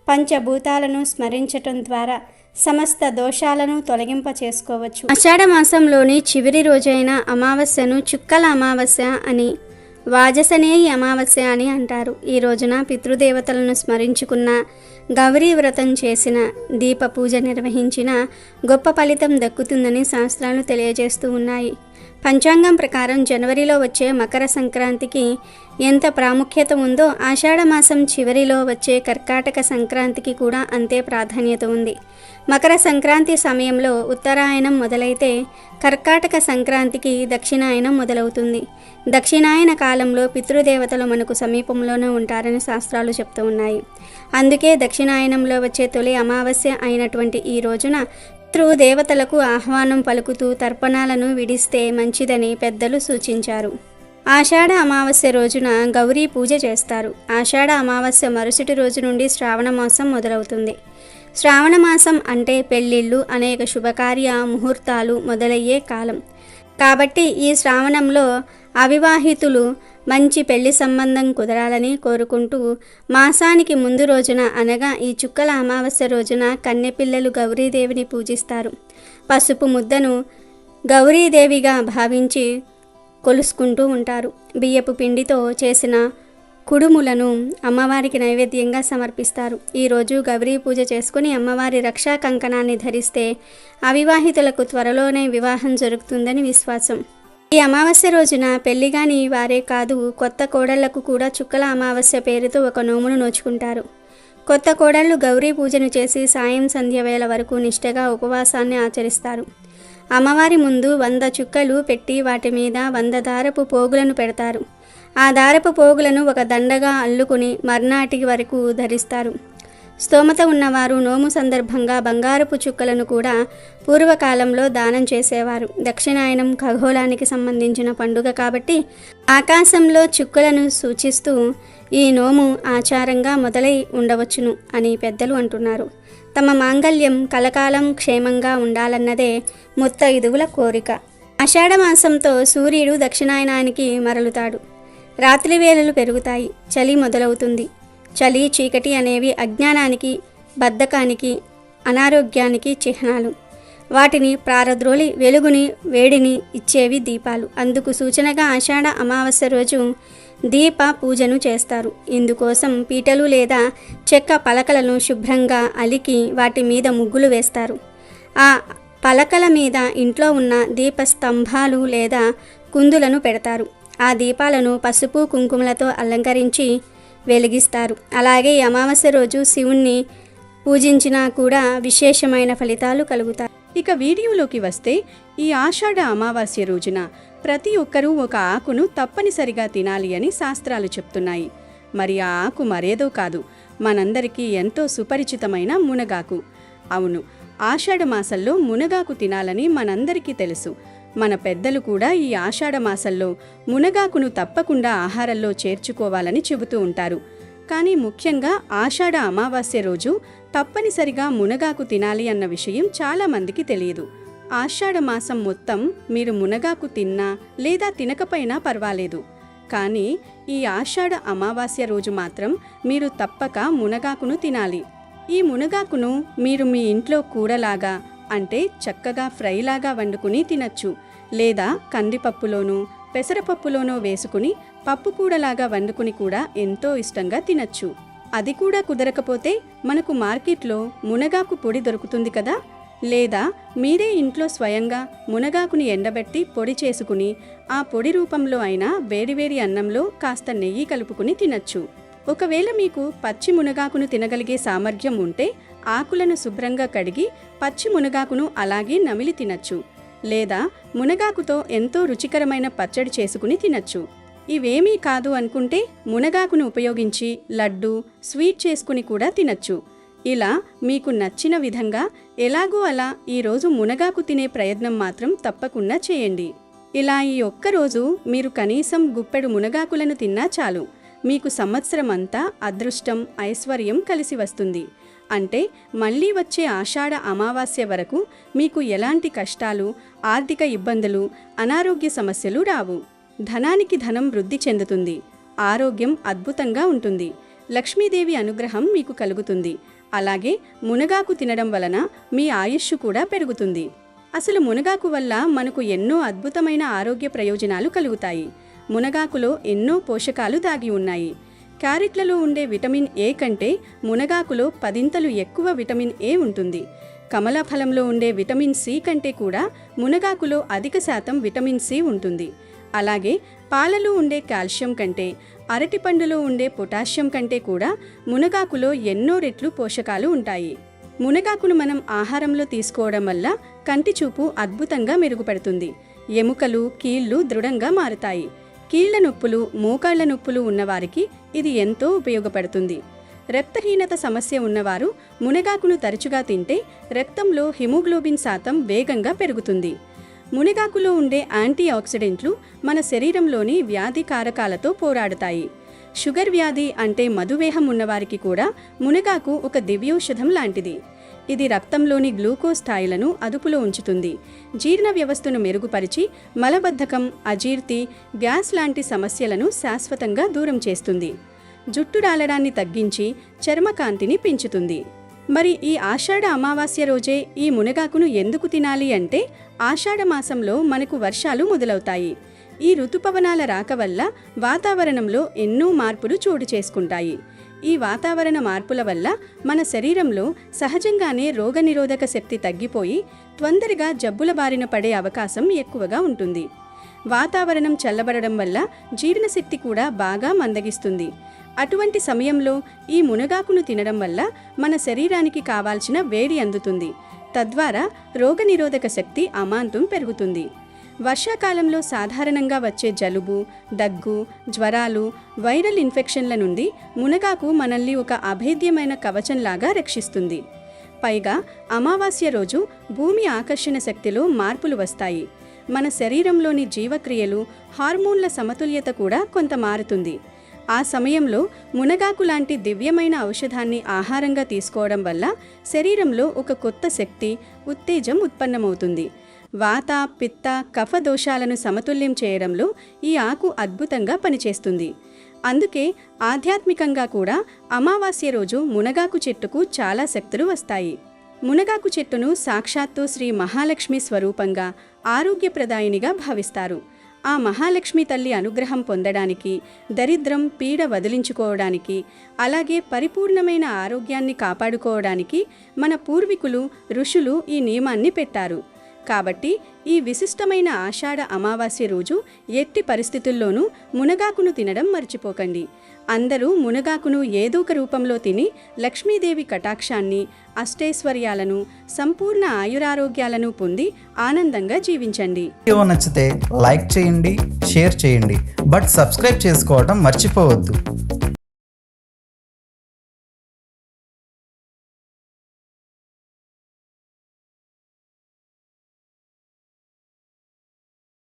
పంచభూతాలను స్మరించటం ద్వారా సమస్త దోషాలను తొలగింప చేసుకోవచ్చు. ఆషాఢ మాసంలోని చివరి రోజైన అమావాస్యను చుక్కల అమావాస్య అని, వాజసనేయి అమావాస్య అని అంటారు. ఈ రోజున పితృదేవతలను స్మరించుకున్న, గౌరీ వ్రతం చేసిన, దీప పూజ నిర్వహించిన గొప్ప ఫలితం దక్కుతుందని శాస్త్రాలు తెలియజేస్తూ ఉన్నాయి. పంచాంగం ప్రకారం జనవరిలో వచ్చే మకర సంక్రాంతికి ఎంత ప్రాముఖ్యత ఉందో ఆషాఢ మాసం చివరిలో వచ్చే కర్కాటక సంక్రాంతికి కూడా అంతే ప్రాధాన్యత ఉంది. మకర సంక్రాంతి సమయంలో ఉత్తరాయణం మొదలైతే కర్కాటక సంక్రాంతికి దక్షిణాయనం మొదలవుతుంది. దక్షిణాయన కాలంలో పితృదేవతలు మనకు సమీపంలోనే ఉంటారని శాస్త్రాలు చెప్తూ ఉన్నాయి. అందుకే దక్షిణాయనంలో వచ్చే తొలి అమావాస్య అయినటువంటి ఈ రోజున పితృదేవతలకు ఆహ్వానం పలుకుతూ తర్పణాలను విడిస్తే మంచిదని పెద్దలు సూచించారు. ఆషాఢ అమావాస్య రోజున గౌరీ పూజ చేస్తారు. ఆషాఢ అమావాస్య మరుసటి రోజు నుండి శ్రావణ మాసం మొదలవుతుంది. శ్రావణ మాసం అంటే పెళ్ళిళ్ళు, అనేక శుభకార్య ముహూర్తాలు మొదలయ్యే కాలం. కాబట్టి ఈ శ్రావణంలో అవివాహితులు మంచి పెళ్లి సంబంధం కుదరాలని కోరుకుంటూ మాసానికి ముందు రోజున అనగా ఈ చుక్కల అమావాస్య రోజున కన్నెపిల్లలు గౌరీదేవిని పూజిస్తారు. పసుపు ముద్దను గౌరీదేవిగా భావించి కొలుసుకుంటూ ఉంటారు. బియ్యపు పిండితో చేసిన కుడుములను అమ్మవారికి నైవేద్యంగా సమర్పిస్తారు. ఈరోజు గౌరీ పూజ చేసుకుని అమ్మవారి రక్షా కంకణాన్ని ధరిస్తే అవివాహితులకు త్వరలోనే వివాహం జరుగుతుందని విశ్వాసం. ఈ అమావాస్య రోజున పెళ్లిగాని వారే కాదు, కొత్త కోడళ్లకు కూడా చుక్కల అమావాస్య పేరుతో ఒక నోమును నోచుకుంటారు. కొత్త కోడళ్ళు గౌరీ పూజను చేసి సాయం సంధ్య వేళ వరకు నిష్ఠగా ఉపవాసాన్ని ఆచరిస్తారు. అమ్మవారి ముందు 100 చుక్కలు పెట్టి వాటి మీద 100 దారపు పోగులను పెడతారు. ఆ దారపు పోగులను ఒక దండగా అల్లుకుని మర్నాటి వరకు ధరిస్తారు. స్తోమత ఉన్నవారు నోము సందర్భంగా బంగారపు చుక్కలను కూడా పూర్వకాలంలో దానం చేసేవారు. దక్షిణాయనం ఖగోళానికి సంబంధించిన పండుగ కాబట్టి ఆకాశంలో చుక్కలను సూచిస్తూ ఈ నోము ఆచారంగా మొదలై ఉండవచ్చును అని పెద్దలు అంటున్నారు. తమ మాంగళ్యం కలకాలం క్షేమంగా ఉండాలన్నదే ముత్తైదువుల కోరిక. ఆషాఢమాసంతో సూర్యుడు దక్షిణాయనానికి మరలుతాడు. రాత్రి వేళలు పెరుగుతాయి, చలి మొదలవుతుంది. చలి, చీకటి అనేవి అజ్ఞానానికి, బద్ధకానికి, అనారోగ్యానికి చిహ్నాలు. వాటిని ప్రారద్రోలి వెలుగుని, వేడిని ఇచ్చేవి దీపాలు. అందుకు సూచనగా ఆషాఢ అమావాస్య రోజు దీప పూజను చేస్తారు. ఇందుకోసం పీటలు లేదా చెక్క పలకలను శుభ్రంగా అలికి వాటి మీద ముగ్గులు వేస్తారు. ఆ పలకల మీద ఇంట్లో ఉన్న దీపస్తంభాలు లేదా కుందులను పెడతారు. ఆ దీపాలను పసుపు, కుంకుమలతో అలంకరించి వెలిగిస్తారు. అలాగే ఈ అమావాస్య రోజు శివుణ్ణి పూజించినా కూడా విశేషమైన ఫలితాలు కలుగుతాయి. ఇక వీడియోలోకి వస్తే, ఈ ఆషాఢ అమావాస్య రోజున ప్రతి ఒక్కరూ ఒక ఆకును తప్పనిసరిగా తినాలి అని శాస్త్రాలు చెప్తున్నాయి. మరి ఆ ఆకు మరేదో కాదు, మనందరికీ ఎంతో సుపరిచితమైన మునగాకు. అవును, ఆషాఢ మాసంలో మునగాకు తినాలని మనందరికీ తెలుసు. మన పెద్దలు కూడా ఈ ఆషాఢ మాసంలో మునగాకును తప్పకుండా ఆహారంలో చేర్చుకోవాలని చెబుతూ ఉంటారు. కానీ ముఖ్యంగా ఆషాఢ అమావాస్య రోజు తప్పనిసరిగా మునగాకు తినాలి అన్న విషయం చాలామందికి తెలియదు. ఆషాఢ మాసం మొత్తం మీరు మునగాకు తిన్నా లేదా తినకపోయినా పర్వాలేదు. కానీ ఈ ఆషాఢ అమావాస్య రోజు మాత్రం మీరు తప్పక మునగాకును తినాలి. ఈ మునగాకును మీరు మీ ఇంట్లో కూరలాగా, అంటే చక్కగా ఫ్రైలాగా వండుకుని తినచ్చు, లేదా కందిపప్పులోనూ పెసరపప్పులోనో వేసుకుని పప్పుకూడలాగా వండుకుని కూడా ఎంతో ఇష్టంగా తినచ్చు. అది కూడా కుదరకపోతే మనకు మార్కెట్లో మునగాకు పొడి దొరుకుతుంది కదా, లేదా మీరే ఇంట్లో స్వయంగా మునగాకుని ఎండబెట్టి పొడి చేసుకుని ఆ పొడి రూపంలో అయినా వేడివేడి అన్నంలో కాస్త నెయ్యి కలుపుకుని తినచ్చు. ఒకవేళ మీకు పచ్చి మునగాకును తినగలిగే సామర్థ్యం ఉంటే ఆకులను శుభ్రంగా కడిగి పచ్చి మునగాకును అలాగే నమిలి తినచ్చు, లేదా మునగాకుతో ఎంతో రుచికరమైన పచ్చడి చేసుకుని తినచ్చు. ఇవేమీ కాదు అనుకుంటే మునగాకును ఉపయోగించి లడ్డు, స్వీట్ చేసుకుని కూడా తినచ్చు. ఇలా మీకు నచ్చిన విధంగా ఎలాగో అలా ఈరోజు మునగాకు తినే ప్రయత్నం మాత్రం తప్పకుండా చేయండి. ఇలా ఈ ఒక్కరోజు మీరు కనీసం గుప్పెడు మునగాకులను తిన్నా చాలు, మీకు సంవత్సరం అంతా అదృష్టం, ఐశ్వర్యం కలిసి వస్తుంది. అంటే మళ్ళీ వచ్చే ఆషాఢ అమావాస్య వరకు మీకు ఎలాంటి కష్టాలు, ఆర్థిక ఇబ్బందులు, అనారోగ్య సమస్యలు రావు. ధనానికి ధనం వృద్ధి చెందుతుంది, ఆరోగ్యం అద్భుతంగా ఉంటుంది, లక్ష్మీదేవి అనుగ్రహం మీకు కలుగుతుంది. అలాగే మునగాకు తినడం వలన మీ ఆయుష్షు కూడా పెరుగుతుంది. అసలు మునగాకు వల్ల మనకు ఎన్నో అద్భుతమైన ఆరోగ్య ప్రయోజనాలు కలుగుతాయి. మునగాకులో ఎన్నో పోషకాలు దాగి ఉన్నాయి. క్యారెట్లలో ఉండే విటమిన్ ఏ కంటే మునగాకులో 10 ఎక్కువ విటమిన్ ఏ ఉంటుంది. కమలఫలంలో ఉండే విటమిన్ సి కంటే కూడా మునగాకులో అధిక శాతం విటమిన్ సి ఉంటుంది. అలాగే పాలలో ఉండే కాల్షియం కంటే, అరటిపండులో ఉండే పొటాషియం కంటే కూడా మునగాకులో ఎన్నో రెట్లు పోషకాలు ఉంటాయి. మునగాకును మనం ఆహారంలో తీసుకోవడం వల్ల కంటి చూపు అద్భుతంగా మెరుగుపడుతుంది. ఎముకలు, కీళ్లు దృఢంగా మారుతాయి. కీళ్ల నొప్పులు, మోకాళ్ల నొప్పులు ఉన్నవారికి ఇది ఎంతో ఉపయోగపడుతుంది. రక్తహీనత సమస్య ఉన్నవారు మునగాకును తరచుగా తింటే రక్తంలో హిమోగ్లోబిన్ శాతం వేగంగా పెరుగుతుంది. మునగాకులో ఉండే యాంటీ ఆక్సిడెంట్లు మన శరీరంలోని వ్యాధి కారకాలతో పోరాడతాయి. షుగర్ వ్యాధి అంటే మధుమేహం ఉన్నవారికి కూడా మునగాకు ఒక దివ్యౌషధం లాంటిది. ఇది రక్తంలోని గ్లూకోజ్ స్థాయిలను అదుపులో ఉంచుతుంది. జీర్ణ వ్యవస్థను మెరుగుపరిచి మలబద్ధకం, అజీర్తి, గ్యాస్ లాంటి సమస్యలను శాశ్వతంగా దూరం చేస్తుంది. జుట్టు రాలడాన్ని తగ్గించి చర్మకాంతిని పెంచుతుంది. మరి ఈ ఆషాఢ అమావాస్య రోజే ఈ మునగాకును ఎందుకు తినాలి అంటే, ఆషాఢ మాసంలో మనకు వర్షాలు మొదలవుతాయి. ఈ ఋతుపవనాల రాక వల్ల వాతావరణంలో ఎన్నో మార్పులు చోటు చేసుకుంటాయి. ఈ వాతావరణ మార్పుల వల్ల మన శరీరంలో సహజంగానే రోగనిరోధక శక్తి తగ్గిపోయి తొందరగా జబ్బుల బారిన పడే అవకాశం ఎక్కువగా ఉంటుంది. వాతావరణం చల్లబడడం వల్ల జీర్ణశక్తి కూడా బాగా మందగిస్తుంది. అటువంటి సమయంలో ఈ మునగాకును తినడం వల్ల మన శరీరానికి కావాల్సిన వేడి అందుతుంది. తద్వారా రోగనిరోధక శక్తి అమాంతం పెరుగుతుంది. వర్షాకాలంలో సాధారణంగా వచ్చే జలుబు, దగ్గు, జ్వరాలు, వైరల్ ఇన్ఫెక్షన్ల నుండి మునగాకు మనల్ని ఒక అభేద్యమైన కవచంలాగా రక్షిస్తుంది. పైగా అమావాస్య రోజు భూమి ఆకర్షణ శక్తిలో మార్పులు వస్తాయి. మన శరీరంలోని జీవక్రియలు, హార్మోన్ల సమతుల్యత కూడా కొంత మారుతుంది. ఆ సమయంలో మునగాకు లాంటి దివ్యమైన ఔషధాన్ని ఆహారంగా తీసుకోవడం వల్ల శరీరంలో ఒక కొత్త శక్తి, ఉత్తేజం ఉత్పన్నమవుతుంది. వాత పిత్త కఫ దోషాలను సమతుల్యం చేయడంలో ఈ ఆకు అద్భుతంగా పనిచేస్తుంది. అందుకే ఆధ్యాత్మికంగా కూడా అమావాస్య రోజు మునగాకు చెట్టుకు చాలా శక్తులు వస్తాయి. మునగాకు చెట్టును సాక్షాత్తు శ్రీ మహాలక్ష్మి స్వరూపంగా ఆరోగ్యప్రదాయినిగా భావిస్తారు. ఆ మహాలక్ష్మి తల్లి అనుగ్రహం పొందడానికి, దరిద్రం పీడ వదిలించుకోవడానికి, అలాగే పరిపూర్ణమైన ఆరోగ్యాన్ని కాపాడుకోవడానికి మన పూర్వీకులు ఋషులు ఈ నియమాన్ని పెట్టారు. కాబట్టి ఈ విశిష్టమైన ఆషాఢ అమావాస్య రోజు ఎట్టి పరిస్థితుల్లోనూ మునగాకును తినడం మర్చిపోకండి. అందరూ మునగాకును ఏదో ఒక రూపంలో తిని లక్ష్మీదేవి కటాక్షాన్ని, అష్టైశ్వర్యాలను, సంపూర్ణ ఆయురారోగ్యాలను పొంది ఆనందంగా జీవించండి. వీడియో నచ్చితే లైక్ చేయండి, షేర్ చేయండి, బట్ సబ్స్క్రైబ్ చేసుకోవడం మర్చిపోవద్దు.